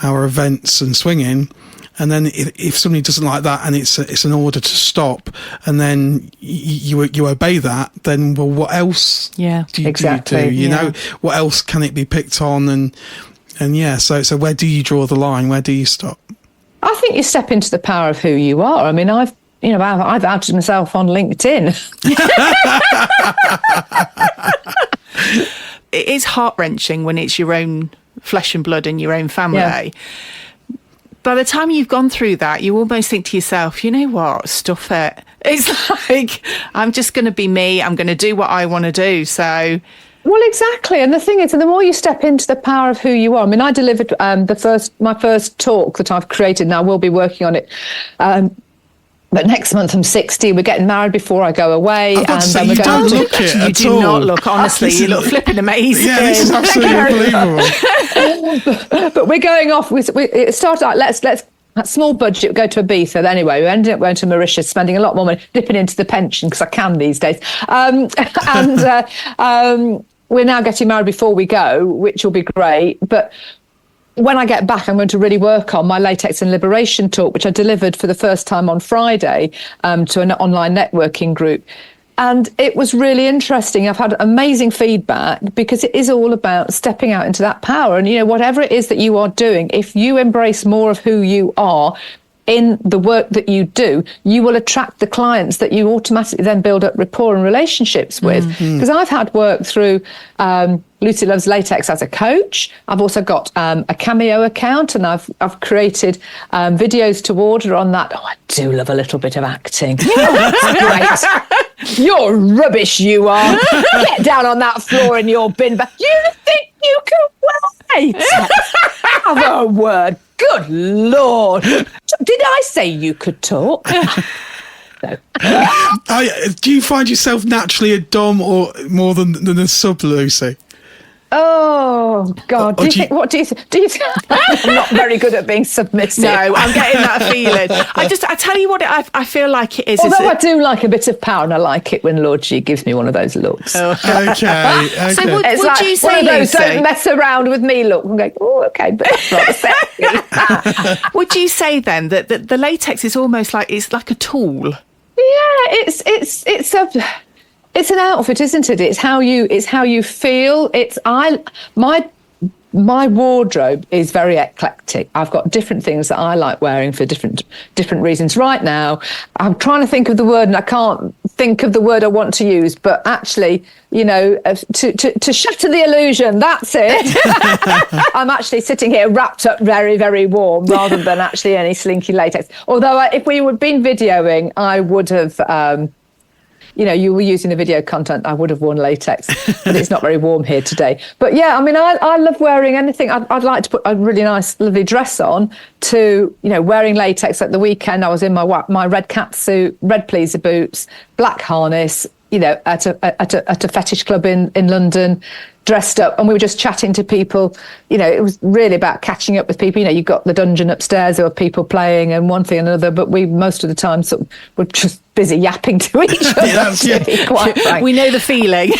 events and swinging, and then if somebody doesn't like that, and it's an order to stop, and then you obey that, then what else? Do you do? What else can it be picked on? And so where do you draw the line? Where do you stop? I think you step into the power of who you are. I mean, I've outed myself on LinkedIn. It is heart-wrenching when it's your own flesh and blood and your own family. Yeah. By the time you've gone through that, you almost think to yourself, you know what, stuff it. It's like, I'm just going to be me. I'm going to do what I want to do. So... Well, exactly. And the thing is, and the more you step into the power of who you are, I mean, I delivered my first talk that I've created, and I will be working on it. But next month I'm 60. We're getting married before I go away. You don't look it at all. You do not look, honestly. You look flipping amazing. Yeah, this is absolutely unbelievable. But we're going off. It started like, let's small budget, go to Ibiza. Anyway, we ended up going to Mauritius, spending a lot more money, dipping into the pension, because I can these days. We're now getting married before we go, which will be great. But when I get back, I'm going to really work on my latex and liberation talk, which I delivered for the first time on Friday to an online networking group. And it was really interesting. I've had amazing feedback, because it is all about stepping out into that power. And, whatever it is that you are doing, if you embrace more of who you are in the work that you do, you will attract the clients that you automatically then build up rapport and relationships with. Because I've had work through Lucy Loves Latex as a coach. I've also got a Cameo account, and I've created videos to order on that. Oh, I do love a little bit of acting. That's great. You're rubbish, you are. Get down on that floor in your bin bag. You think you can wait? Have a word. Good Lord. Did I say you could talk? No. Do you find yourself naturally a dom or more than a sub, Lucy? Oh God! What do you think? I'm not very good at being submissive. No, I'm getting that feeling. I tell you what, I feel like it is. Although I do like a bit of power, and I like it when Lord G gives me one of those looks. Oh. Okay. So would like you say, one of those, Lucy, don't mess around with me look? I'm going, oh, okay, but that's rather sexy. Would you say then that the latex is almost like it's like a tool? Yeah, it's an outfit, isn't it? It's how you feel. My wardrobe is very eclectic. I've got different things that I like wearing for different reasons. Right now, I'm trying to think of the word, and I can't think of the word I want to use. But actually, to shatter the illusion, that's it. I'm actually sitting here wrapped up very, very warm, rather than actually any slinky latex. Although if we had been videoing, I would have. you were using the video content, I would have worn latex, but it's not very warm here today. But yeah, I mean, I love wearing anything. I'd like to put a really nice, lovely dress on to, wearing latex at the weekend. I was in my red catsuit, red pleaser boots, black harness, at a fetish club in London, dressed up, and we were just chatting to people. It was really about catching up with people. You got the dungeon upstairs, there were people playing and one thing and another, but we most of the time sort of were just busy yapping to each other. Quite frank. We know the feeling.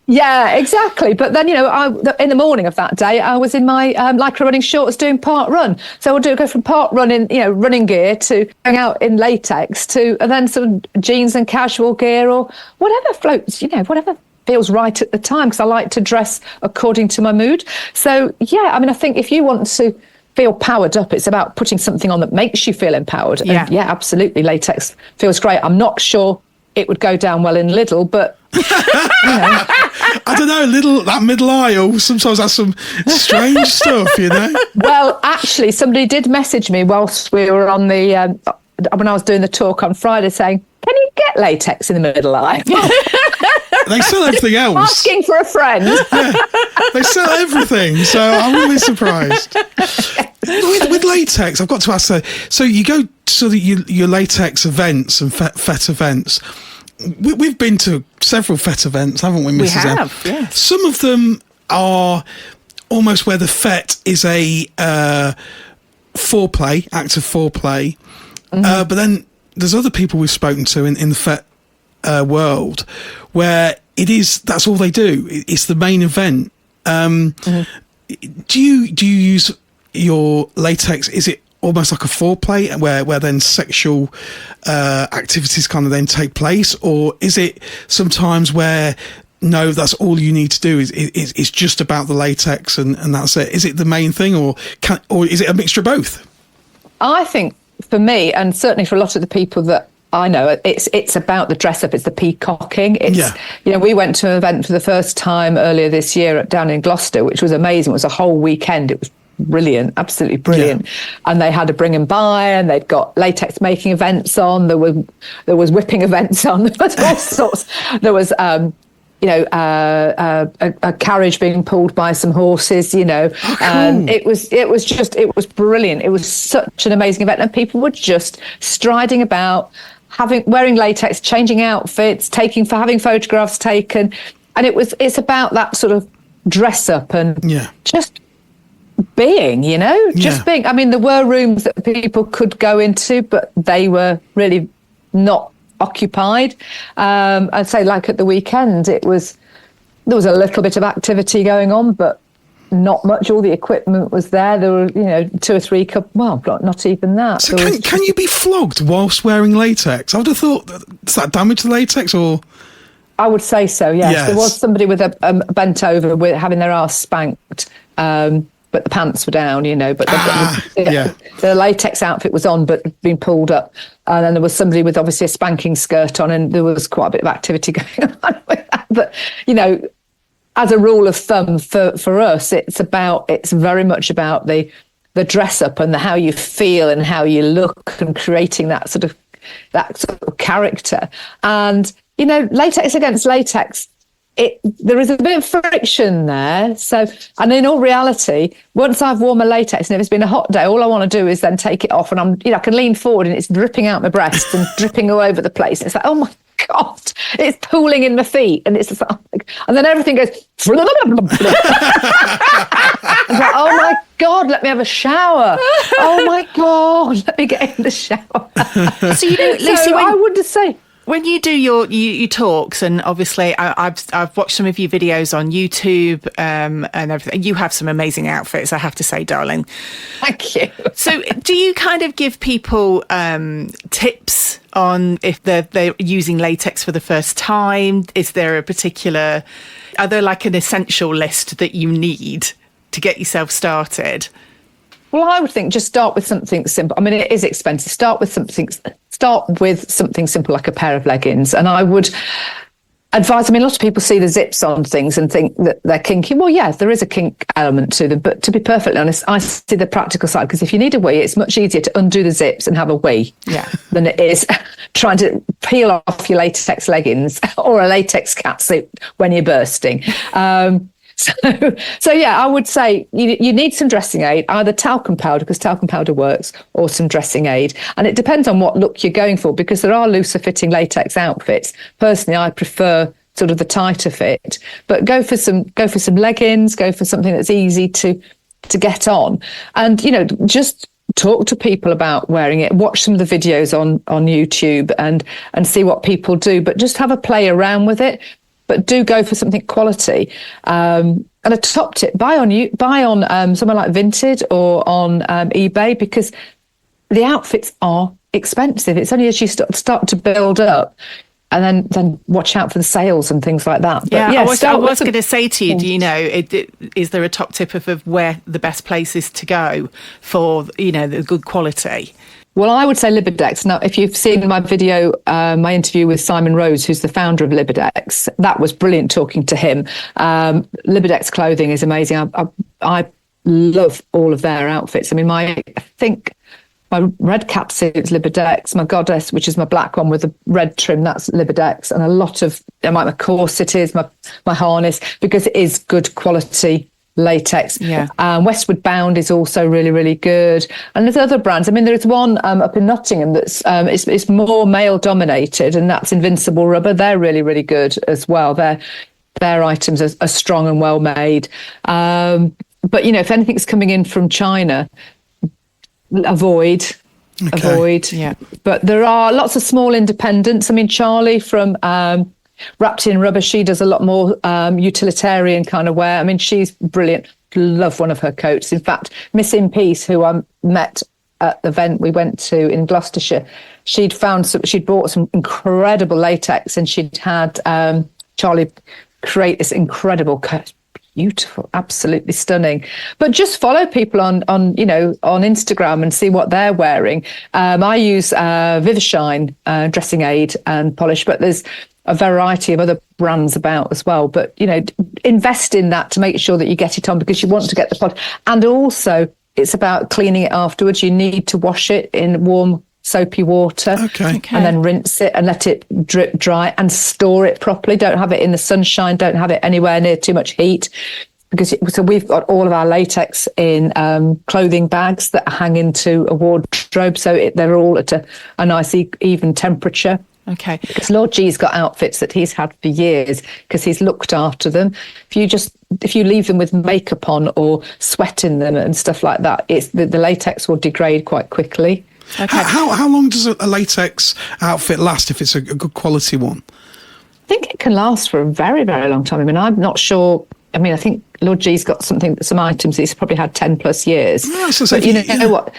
Yeah, exactly. But then, in the morning of that day, I was in my lycra running shorts doing park run. So we'll go from park run in, running gear to going out in latex and then some jeans and casual gear or whatever floats, whatever feels right at the time, because I like to dress according to my mood. So, yeah, I mean, I think if you want to feel powered up, it's about putting something on that makes you feel empowered. Yeah, and yeah, absolutely. Latex feels great. I'm not sure it would go down well in Lidl, but I don't know, that middle aisle sometimes has some strange stuff, Well, actually, somebody did message me whilst we were on the when I was doing the talk on Friday, saying, "Can you get latex in the middle aisle?" They sell everything else. Asking for a friend. Yeah, they sell everything, so I'm really surprised. With latex, I've got to ask, so you go to your latex events and fet events. We've been to several fet events, haven't we, Mrs. We have, yes. Some of them are almost where the fet is a foreplay, act of foreplay. Mm-hmm. But then there's other people we've spoken to in the fet world where that's all they do. It's the main event. Mm-hmm. Do you use your latex? Is it almost like a foreplay where then sexual activities kind of then take place, or is it sometimes where no, that's all you need to do is just about the latex and that's it? Is it the main thing, or is it a mixture of both? I think for me, and certainly for a lot of the people that I know, it's about the dress up. It's the peacocking. We went to an event for the first time earlier this year down in Gloucester, which was amazing. It was a whole weekend. It was brilliant, absolutely brilliant. Yeah. And they had a bring and buy, and they'd got latex making events on. There was whipping events on. There was all sorts. There was a carriage being pulled by some horses, Oh, cool. And it was brilliant. It was such an amazing event, and people were just striding about, wearing latex, changing outfits, having photographs taken, and it's about that sort of dress up and just being, being. I mean, there were rooms that people could go into, but they were really not occupied. I'd say, like at the weekend, there was a little bit of activity going on, but not much. All the equipment was there. There were, 2 or 3 not even that. So can you be flogged whilst wearing latex? I would have thought, does that damage the latex, or? I would say so, yes. There was somebody with a bent over with having their arse spanked, but the pants were down, but the latex outfit was on but been pulled up. And then there was somebody with obviously a spanking skirt on, and there was quite a bit of activity going on with that. But, as a rule of thumb for us, it's very much about the dress up and how you feel and how you look, and creating that sort of character. And, latex against latex, there is a bit of friction there. So, and in all reality, once I've worn my latex and if it's been a hot day, all I want to do is then take it off, and I can lean forward and it's dripping out my breast and dripping all over the place. And it's like, oh my God, it's pooling in my feet, and it's just and then everything goes. I'm like, oh my God, let me have a shower. Oh my God, let me get in the shower. So Lucy, I would just say, when you do your talks, and obviously I've watched some of your videos on YouTube and everything, you have some amazing outfits, I have to say, darling. Thank you. So do you kind of give people tips on if they're using latex for the first time? Is there are there like an essential list that you need to get yourself started? Well, I would think just start with something simple. I mean, it is expensive. Start with something simple like a pair of leggings. And I would advice. I mean, a lot of people see the zips on things and think that they're kinky. Well, yeah, there is a kink element to them. But to be perfectly honest, I see the practical side, because if you need a wee, it's much easier to undo the zips and have a wee than it is trying to peel off your latex leggings or a latex catsuit when you're bursting. So yeah, I would say you need some dressing aid, either talcum powder, because talcum powder works, or some dressing aid. And it depends on what look you're going for, because there are looser fitting latex outfits. Personally, I prefer sort of the tighter fit, but go for some leggings, go for something that's easy to get on. And, just talk to people about wearing it, watch some of the videos on YouTube and see what people do, but just have a play around with it. But do go for something quality. And a top tip: buy on somewhere like Vinted or on eBay, because the outfits are expensive. It's only as you start to build up, and then watch out for the sales and things like that. But I was going to say to you, is there a top tip of where the best places to go for the good quality? Well, I would say Libidex. Now, if you've seen my video, my interview with Simon Rose, who's the founder of Libidex, that was brilliant talking to him. Libidex clothing is amazing. I love all of their outfits. I mean, I think my red catsuit's Libidex, my goddess, which is my black one with the red trim, that's Libidex, and a lot of my corset is, my harness, because it is good quality latex. Westward Bound is also really, really good. And there's other brands. I mean, there's one up in Nottingham that's it's more male dominated, and that's Invincible Rubber. They're really, really good as well. Their items are strong and well made. But if anything's coming in from China, avoid. Yeah. But there are lots of small independents. I mean, Charlie from Wrapped in Rubber, she does a lot more utilitarian kind of wear. I mean, she's brilliant. Love one of her coats. In fact, Miss In Peace, who I met at the event we went to in Gloucestershire, she'd bought some incredible latex, and she'd had Charlie create this incredible coat. Beautiful, absolutely stunning. But just follow people on Instagram and see what they're wearing. I use Vivishine dressing aid and polish, but there's a variety of other brands about as well. But invest in that to make sure that you get it on, because you want to get the pod. And also, it's about cleaning it afterwards. You need to wash it in warm soapy water, and then rinse it and let it drip dry, and store it properly. Don't have it in the sunshine. Don't have it anywhere near too much heat, so we've got all of our latex in clothing bags that hang into a wardrobe, so they're all at a nice even temperature. Okay. Because Lord G's got outfits that he's had for years because he's looked after them. If you leave them with makeup on or sweat in them and stuff like that, the latex will degrade quite quickly. Okay. How long does a latex outfit last if it's a good quality one? I think it can last for a very, very long time. I mean, I'm not sure. I mean, I think Lord G's got some items he's probably had 10 plus years. But you know what?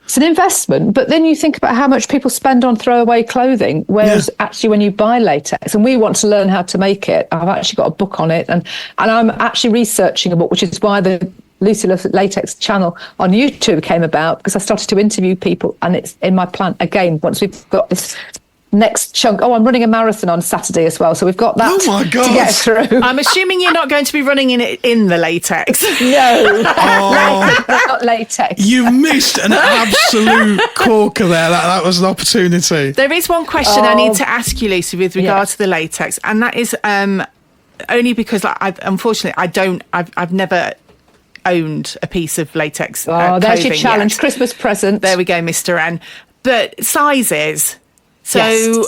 It's an investment, but then you think about how much people spend on throwaway clothing, whereas actually when you buy latex, and we want to learn how to make it, I've actually got a book on it, and I'm actually researching a book, which is why the Lucy Loves Latex channel on YouTube came about, because I started to interview people, and it's in my plan again, once we've got this next chunk. I'm running a marathon on Saturday as well, so we've got that to get through. I'm assuming you're not going to be running in the latex. No, not latex. You missed an absolute corker there. That was an opportunity. There is one question I need to ask you, Lucy, with regard to the latex, and that is only because I've never owned a piece of latex. There's your challenge, Christmas present. There we go, Mr. N. But sizes. So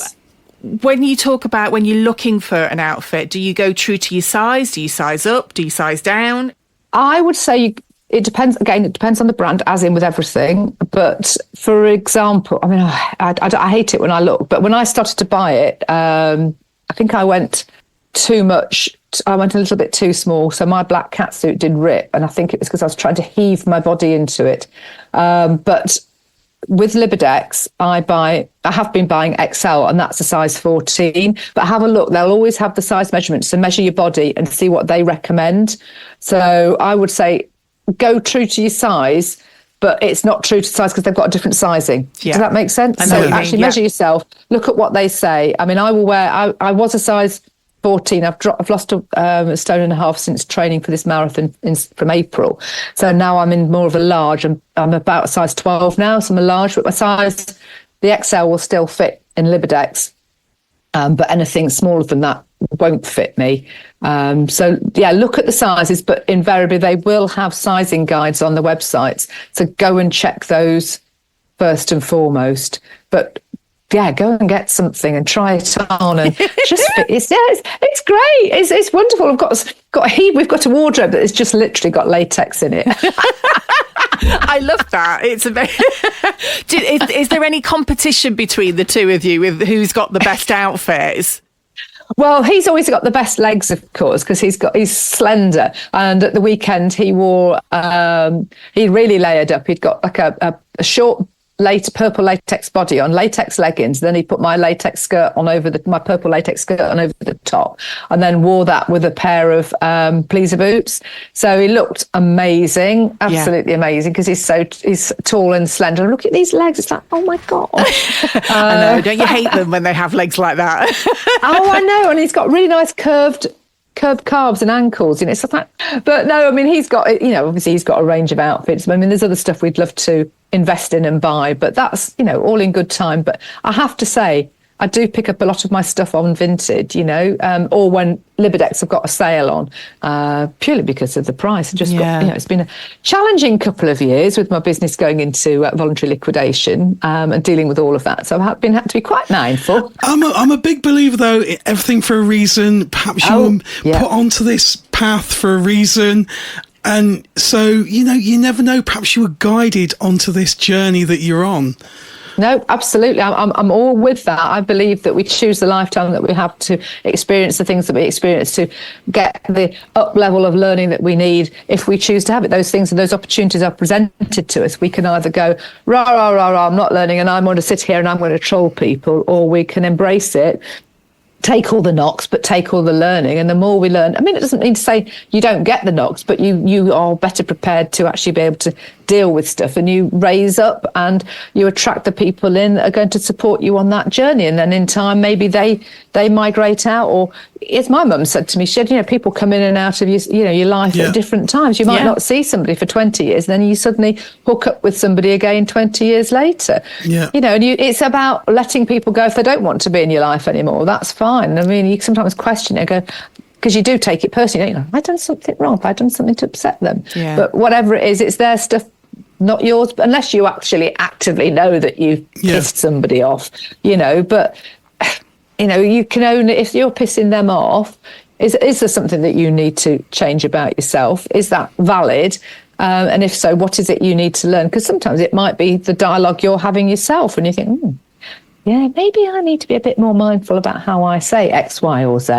when you talk about when you're looking for an outfit, do you go true to your size? Do you size up? Do you size down? I would say it depends. Again, it depends on the brand, as in with everything. But for example, I mean, I hate it when I look, but when I started to buy it, I think I went too much. I went a little bit too small. So my black catsuit did rip. And I think it was because I was trying to heave my body into it. But with Libidex, I have been buying XL, and that's a size 14. But have a look; they'll always have the size measurements, so measure your body and see what they recommend. So I would say go true to your size, but it's not true to size because they've got a different sizing. Yeah. Does that make sense? So actually measure yourself. Look at what they say. I mean, I will wear. I was a size 14. I've lost a stone and a half since training for this marathon from April. So now I'm in more of a large. I'm about size 12 now, so I'm a large, but my size, the XL will still fit in Libidex. But anything smaller than that won't fit me. So yeah, look at the sizes, but invariably they will have sizing guides on the websites. So go and check those first and foremost. But yeah, go and get something and try it on, and just it's great. It's wonderful. We've got a wardrobe that has just literally got latex in it. I love that. It's a very. Is there any competition between the two of you with who's got the best outfits? Well, he's always got the best legs, of course, because he's slender. And at the weekend, he wore he really layered up. He'd got like a short purple latex body on, latex leggings. Then he put my latex skirt on over my purple latex skirt on over the top, and then wore that with a pair of pleaser boots. So he looked amazing, absolutely amazing, because he's tall and slender. And look at these legs. It's like, oh my God. I know, don't you hate them when they have legs like that? Oh, I know. And he's got really nice curved calves and ankles, you know, stuff like that. But no, I mean, he's got, you know, obviously he's got a range of outfits. I mean, there's other stuff we'd love to invest in and buy, but that's, you know, all in good time. But I have to say, I do pick up a lot of my stuff on Vinted, you know, or when Libidex have got a sale on, purely because of the price. I just got, you know, it's been a challenging couple of years with my business going into voluntary liquidation and dealing with all of that. So I've had to be quite mindful. I'm a big believer, though, everything for a reason. Perhaps you were put onto this path for a reason. And so, you know, you never know. Perhaps you were guided onto this journey that you're on. No, absolutely. I'm all with that. I believe that we choose the lifetime that we have to experience the things that we experience, to get the up level of learning that we need. If we choose to have it, those things and those opportunities are presented to us. We can either go, rah, rah, rah, rah, I'm not learning and I'm going to sit here and I'm going to troll people, or we can embrace it, take all the knocks, but take all the learning. And the more we learn, I mean, it doesn't mean to say you don't get the knocks, but you are better prepared to actually be able to deal with stuff, and you raise up and you attract the people in that are going to support you on that journey. And then in time, maybe they migrate out, or as my mum said to me, she said, you know, people come in and out of your life at different times. You might not see somebody for 20 years, then you suddenly hook up with somebody again 20 years later. Yeah. You know, and it's about letting people go if they don't want to be in your life anymore. That's fine. I mean, you sometimes question it and go, because you do take it personally, you know, I've done something wrong, I've done something to upset them. Yeah. But whatever it is, it's their stuff, not yours, unless you actually actively know that you've pissed somebody off, you know. But, you know, you can only, if you're pissing them off, is there something that you need to change about yourself? Is that valid? And if so, what is it you need to learn? Because sometimes it might be the dialogue you're having yourself, and you think, yeah, maybe I need to be a bit more mindful about how I say X, Y, or Z.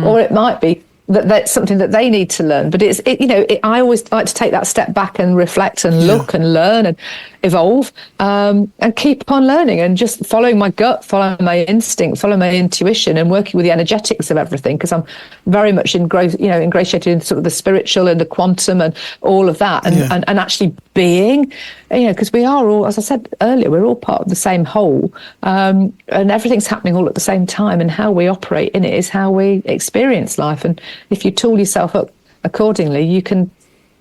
Or it might be that that's something that they need to learn. But I always like to take that step back and reflect and look and learn and evolve, and keep on learning and just following my gut, following my instinct, following my intuition, and working with the energetics of everything, because I'm very much ingratiated in sort of the spiritual and the quantum and all of that, and actually being, you know, because we are all, as I said earlier, we're all part of the same whole, and everything's happening all at the same time, and how we operate in it is how we experience life. And if you tool yourself up accordingly, you can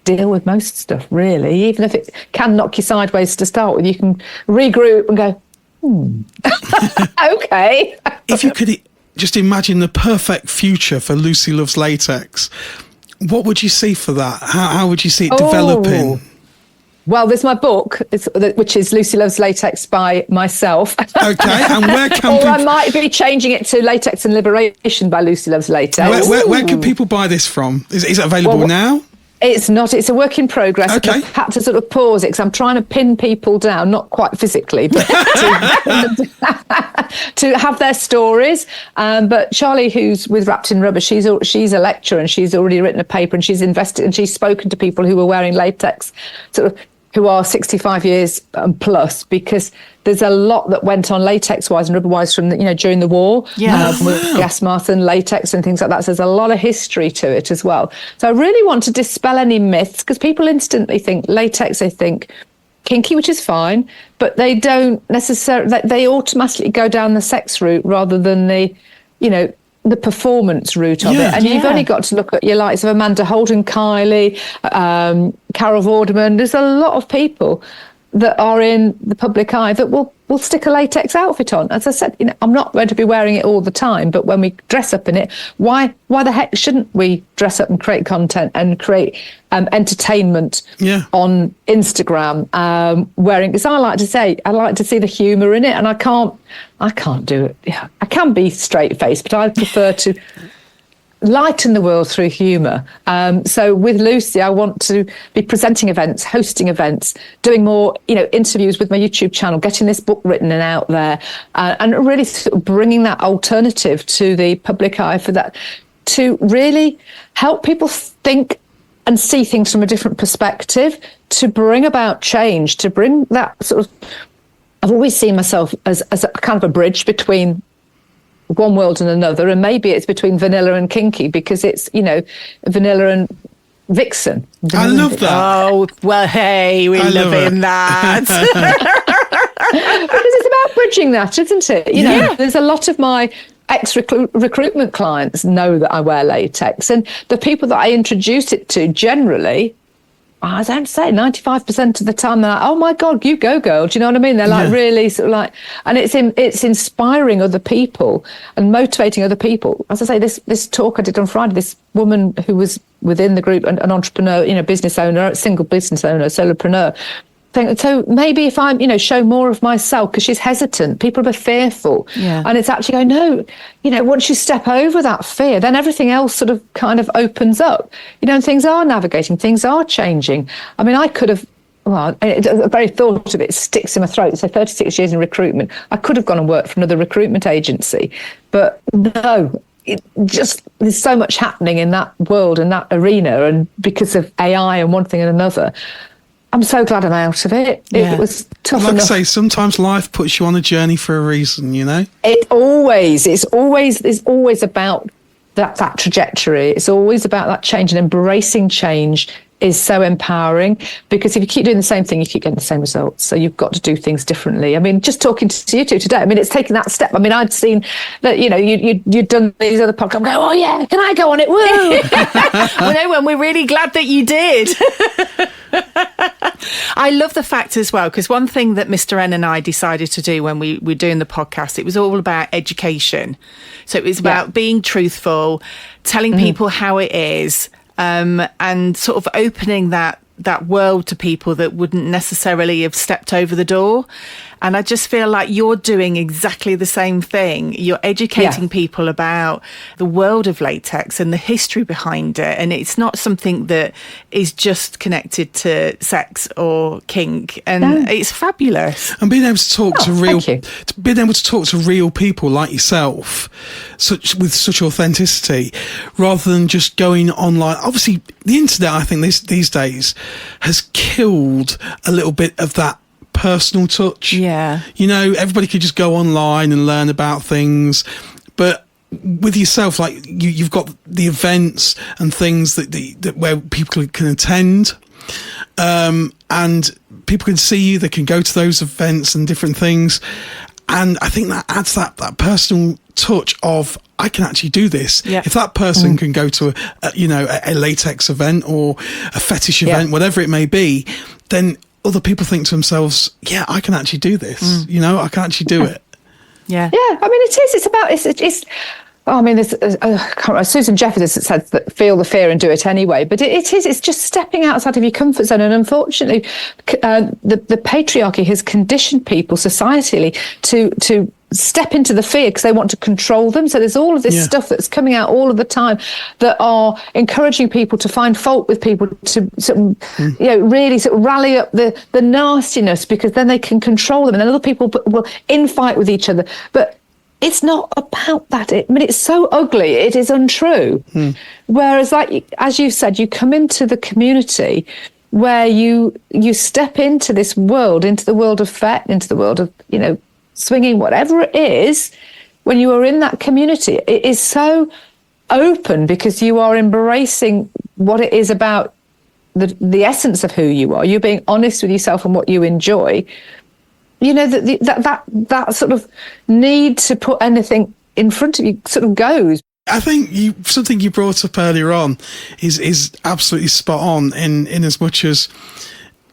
deal with most stuff, really. Even if it can knock you sideways to start with, you can regroup and go, okay. If you could just imagine the perfect future for Lucy Loves Latex, what would you see for that? How would you see it developing? Well, there's my book, which is Lucy Loves Latex by myself. Okay, and where can or I might be changing it to Latex and Liberation by Lucy Loves Latex. Where can people buy this from? Is it available now? It's not. It's a work in progress. Okay. I've had to sort of pause it because I'm trying to pin people down, not quite physically, but to have their stories. But Charlie, who's with Wrapped in Rubber, she's a lecturer, and she's already written a paper, and she's invested, and she's spoken to people who were wearing latex, sort of, who are 65 years plus, because there's a lot that went on latex-wise and rubber-wise from during the war, with gas mask and latex and things like that. So there's a lot of history to it as well. So I really want to dispel any myths, because people instantly think latex, they think kinky, which is fine, but they don't necessarily, they automatically go down the sex route rather than the, the performance route of Yeah. it. And you've only got to look at your likes of Amanda Holden, Kylie, Carol Vorderman. There's a lot of people that are in the public eye that will stick a latex outfit on. As I said, I'm not going to be wearing it all the time, but when we dress up in it, why the heck shouldn't we dress up and create content and create entertainment on Instagram? Wearing, because I like to see the humour in it, and I can't do it. Yeah, I can be straight faced, but I prefer to lighten the world through humour. So with Lucy, I want to be presenting events, hosting events, doing more, interviews with my YouTube channel, getting this book written and out there, and really sort of bringing that alternative to the public eye for that, to really help people think and see things from a different perspective, to bring about change, to bring that sort of, I've always seen myself as a kind of a bridge between one world and another, and maybe it's between vanilla and kinky, because it's vanilla and Vixen. I love that. Oh well, hey, we love in that. Because it's about bridging that, isn't it? There's a lot of my ex-recruitment clients know that I wear latex, and the people that I introduce it to generally, I don't say 95% of the time they're like, oh my God, you go girl. Do you know what I mean? They're like really sort of like, and it's inspiring other people and motivating other people. As I say, this talk I did on Friday, this woman who was within the group, an entrepreneur, business owner, single business owner, solopreneur. So maybe if I'm, show more of myself, because she's hesitant, people are fearful. Yeah. And it's actually no, once you step over that fear, then everything else sort of kind of opens up, and things are navigating, things are changing. I mean, I could have, the very thought of it sticks in my throat. So 36 years in recruitment, I could have gone and worked for another recruitment agency, but no. There's so much happening in that world and that arena, and because of AI and one thing and another, I'm so glad I'm out of it. It was tough enough. Like I say, sometimes life puts you on a journey for a reason, It's always about that trajectory. It's always about that change, and embracing change is so empowering, because if you keep doing the same thing, you keep getting the same results. So you've got to do things differently. I mean, just talking to you two today, I mean, it's taken that step. I mean, I'd seen that, you'd done these other podcasts. I'm going, oh yeah, can I go on it? Woo! Well, no, and we're really glad that you did. I love the fact as well, because one thing that Mr. N and I decided to do when we were doing the podcast, it was all about education. So it was about being truthful, telling people how it is, and sort of opening that world to people that wouldn't necessarily have stepped over the door. And I just feel like you're doing exactly the same thing. You're educating people about the world of latex and the history behind it. And it's not something that is just connected to sex or kink. And it's fabulous. And being able to talk to real people like yourself, with such authenticity, rather than just going online. Obviously, the internet, I think these days has killed a little bit of that personal touch. Yeah. Everybody could just go online and learn about things, but with yourself, like you've got the events and things that where people can attend, and people can see you, they can go to those events and different things, and I think that adds that personal touch of, I can actually do this. Yeah. If that person can go to a latex event or a fetish event, whatever it may be, then other people think to themselves, yeah, I can actually do this. I can actually do it. Yeah. Yeah. I mean, it is. It's about, it's I mean, there's Susan Jeffers said that feel the fear and do it anyway. But it's just stepping outside of your comfort zone. And unfortunately, the patriarchy has conditioned people societally to step into the fear because they want to control them. So there's all of this stuff that's coming out all of the time that are encouraging people to find fault with people, to sort of, really sort of rally up the nastiness, because then they can control them, and then other people will infight with each other. But it's not about that. It's so ugly. It is untrue. Whereas, like as you said, you come into the community where you step into this world, into the world of fet, into the world of swinging, whatever it is. When you are in that community, it is so open because you are embracing what it is about the essence of who you are. You're being honest with yourself and what you enjoy. That sort of need to put anything in front of you sort of goes. I think something you brought up earlier on is absolutely spot on in as much as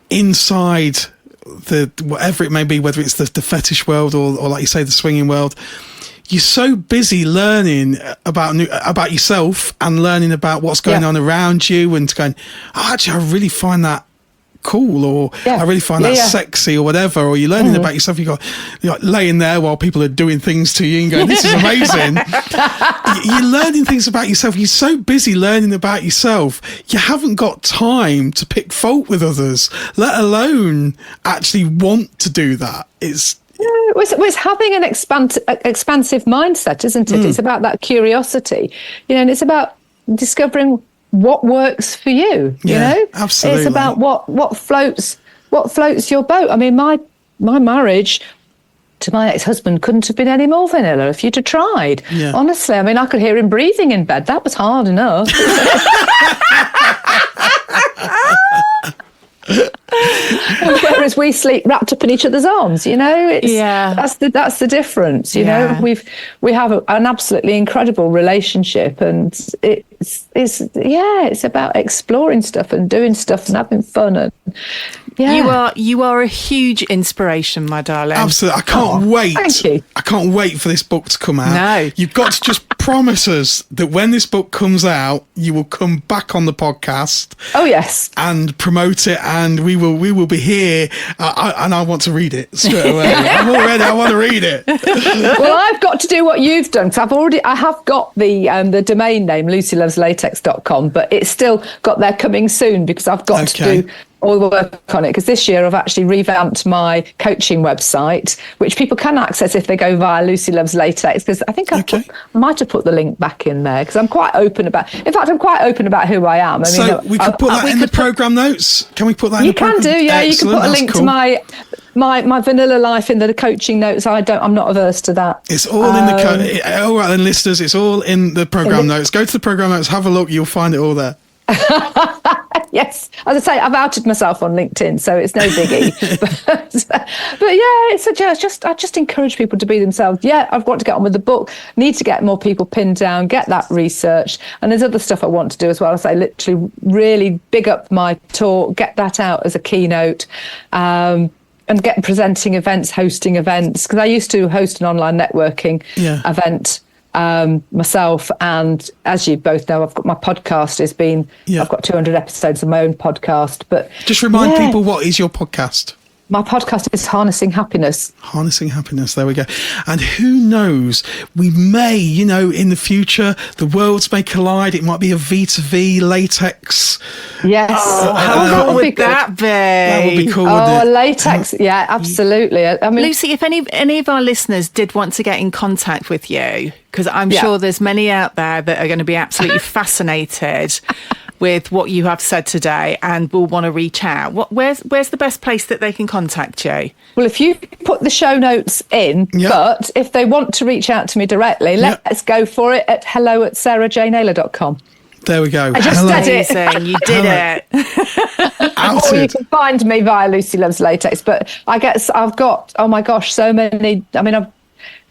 inside the whatever it may be, whether it's the fetish world or like you say, the swinging world, you're so busy learning about yourself and learning about what's going on around you and going, oh, actually, I really find that cool, or I really find that sexy, or whatever. Or you're learning about yourself. You're like laying there while people are doing things to you and going, this is amazing. You're learning things about yourself. You're so busy learning about yourself, you haven't got time to pick fault with others, let alone actually want to do that. It's having an expansive mindset, isn't it? It's about that curiosity, and it's about discovering what works for you. You know, absolutely. It's about what floats your boat. I mean, my marriage to my ex-husband couldn't have been any more vanilla if you'd have tried. Yeah. Honestly, I mean, I could hear him breathing in bed. That was hard enough. Whereas we sleep wrapped up in each other's arms, that's the difference. You know, we have an absolutely incredible relationship, and it's about exploring stuff and doing stuff and having fun. And you are a huge inspiration, my darling. Absolutely. I can't wait. Thank you. I can't wait for this book to come out. No. You've got to just promise us that when this book comes out, you will come back on the podcast. Oh yes. And promote it, and we will be here. And I want to read it straight away. I'm all ready. I want to read it. Well, I've got to do what you've done, because I have got the domain name lucyloveslatex.com, but it's still got their coming soon, because I've got to do all the work on it, because this year I've actually revamped my coaching website, which people can access if they go via Lucy Loves Latex, because I think I might have put the link back in there, because I'm quite open about who I am. I mean, we could put that in the programme notes. Can we put that in the programme? You can do, yeah. Excellent. You can put a link to my vanilla life in the coaching notes. I'm not averse to that. It's all in the all right then, listeners, it's all in the programme notes. Go to the programme notes, have a look, you'll find it all there. Yes, as I say, I've outed myself on LinkedIn, so it's no biggie. but I just encourage people to be themselves. Yeah, I've got to get on with the book. Need to get more people pinned down, get that researched, and there's other stuff I want to do as well. I say, literally, really big up my talk, get that out as a keynote. And get presenting events, hosting events, because I used to host an online networking event myself, and as you both know, I've got my podcast I've got 200 episodes of my own podcast. But just remind people, what is your podcast? My podcast is Harnessing Happiness. Harnessing Happiness, there we go. And who knows, we may, in the future, the worlds may collide. It might be a V2V latex. Yes. How cool would that be? That would be cool, a latex, yeah, absolutely. I mean, Lucy, if any of our listeners did want to get in contact with you, because I'm sure there's many out there that are going to be absolutely fascinated with what you have said today and will want to reach out. Where's the best place that they can contact you? Well, if you put the show notes in, but if they want to reach out to me directly, let's go for it at hello@sarahjnaylor.com. There we go. I just said it. You did it. Or you can find me via Lucy Loves Latex. But I guess I've got, oh my gosh, so many. I mean,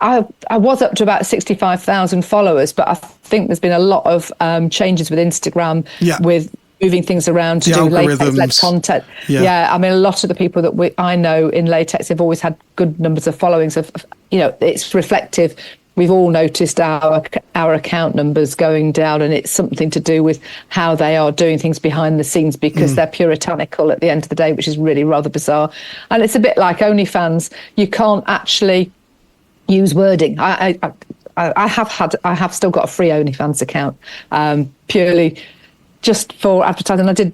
I was up to about 65,000 followers, but I think there's been a lot of changes with Instagram, with moving things around to do latex-led content. Yeah, I mean, a lot of the people that I know in latex have always had good numbers of followings. It's reflective. We've all noticed our account numbers going down, and it's something to do with how they are doing things behind the scenes, because they're puritanical at the end of the day, which is really rather bizarre. And it's a bit like OnlyFans. You can't actually use wording. I have still got a free OnlyFans account, purely just for advertising. I did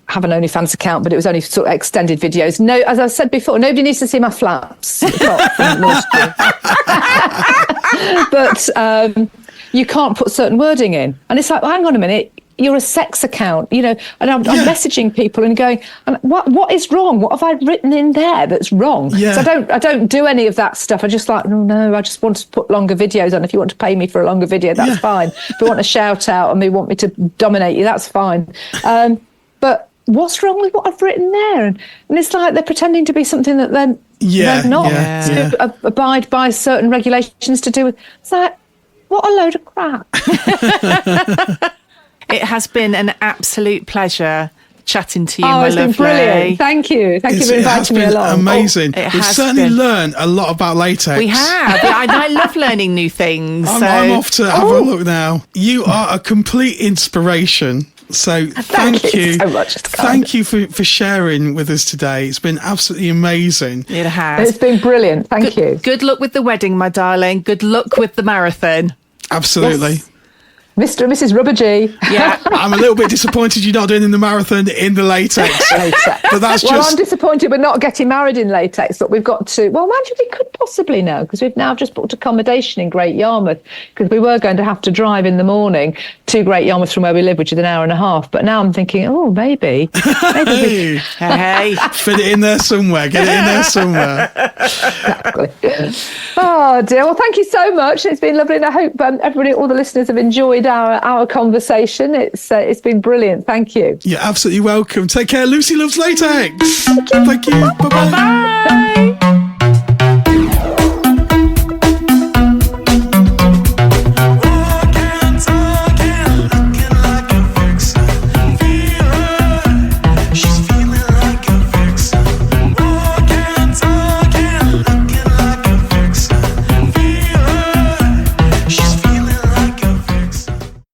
have an OnlyFans account, but it was only sort of extended videos. No, as I said before, nobody needs to see my flaps. But you can't put certain wording in, and it's like, well, hang on a minute. You're a sex account, and I'm messaging people and going, what is wrong? What have I written in there that's wrong? Yeah. So I don't do any of that stuff. I just like, no, I just want to put longer videos on. If you want to pay me for a longer video, that's fine. If you want a shout out and want me to dominate you, that's fine. But what's wrong with what I've written there? And it's like they're pretending to be something that they're not. To abide by certain regulations to do with. It's like, What a load of crap. It has been an absolute pleasure chatting to you, Oh, my it's been lovely. brilliant. Thank you. Thank you for It has inviting me been along. amazing. it We've has certainly been. learned a lot about latex. We have. I love learning new things. I'm off to have a look now. You are a complete inspiration. So thank you so much. It's kind. Thank you for sharing with us today. It's been absolutely amazing. It has. It's been brilliant. Thank you. Good luck with the wedding, my darling. Good luck with the marathon. Absolutely. Yes. Mr. and Mrs. Rubber G. Yeah. I'm a little bit disappointed you're not doing in the marathon in the latex. But that's Well, just... I'm disappointed we're not getting married in latex, but we've got to. Well, actually, we could possibly now, because we've now just booked accommodation in Great Yarmouth, because we were going to have to drive in the morning to Great Yarmouth from where we live, which is an hour and a half. But now I'm thinking, oh, maybe. Hey, Hey. fit it in there somewhere. Get it in there somewhere. Exactly. Oh, dear. Well, thank you so much. It's been lovely, and I hope everybody, all the listeners, have enjoyed our conversation. It's been brilliant. Thank you. You're absolutely welcome. Take care. Lucy Loves Latex. Thank you. Bye-bye. Bye.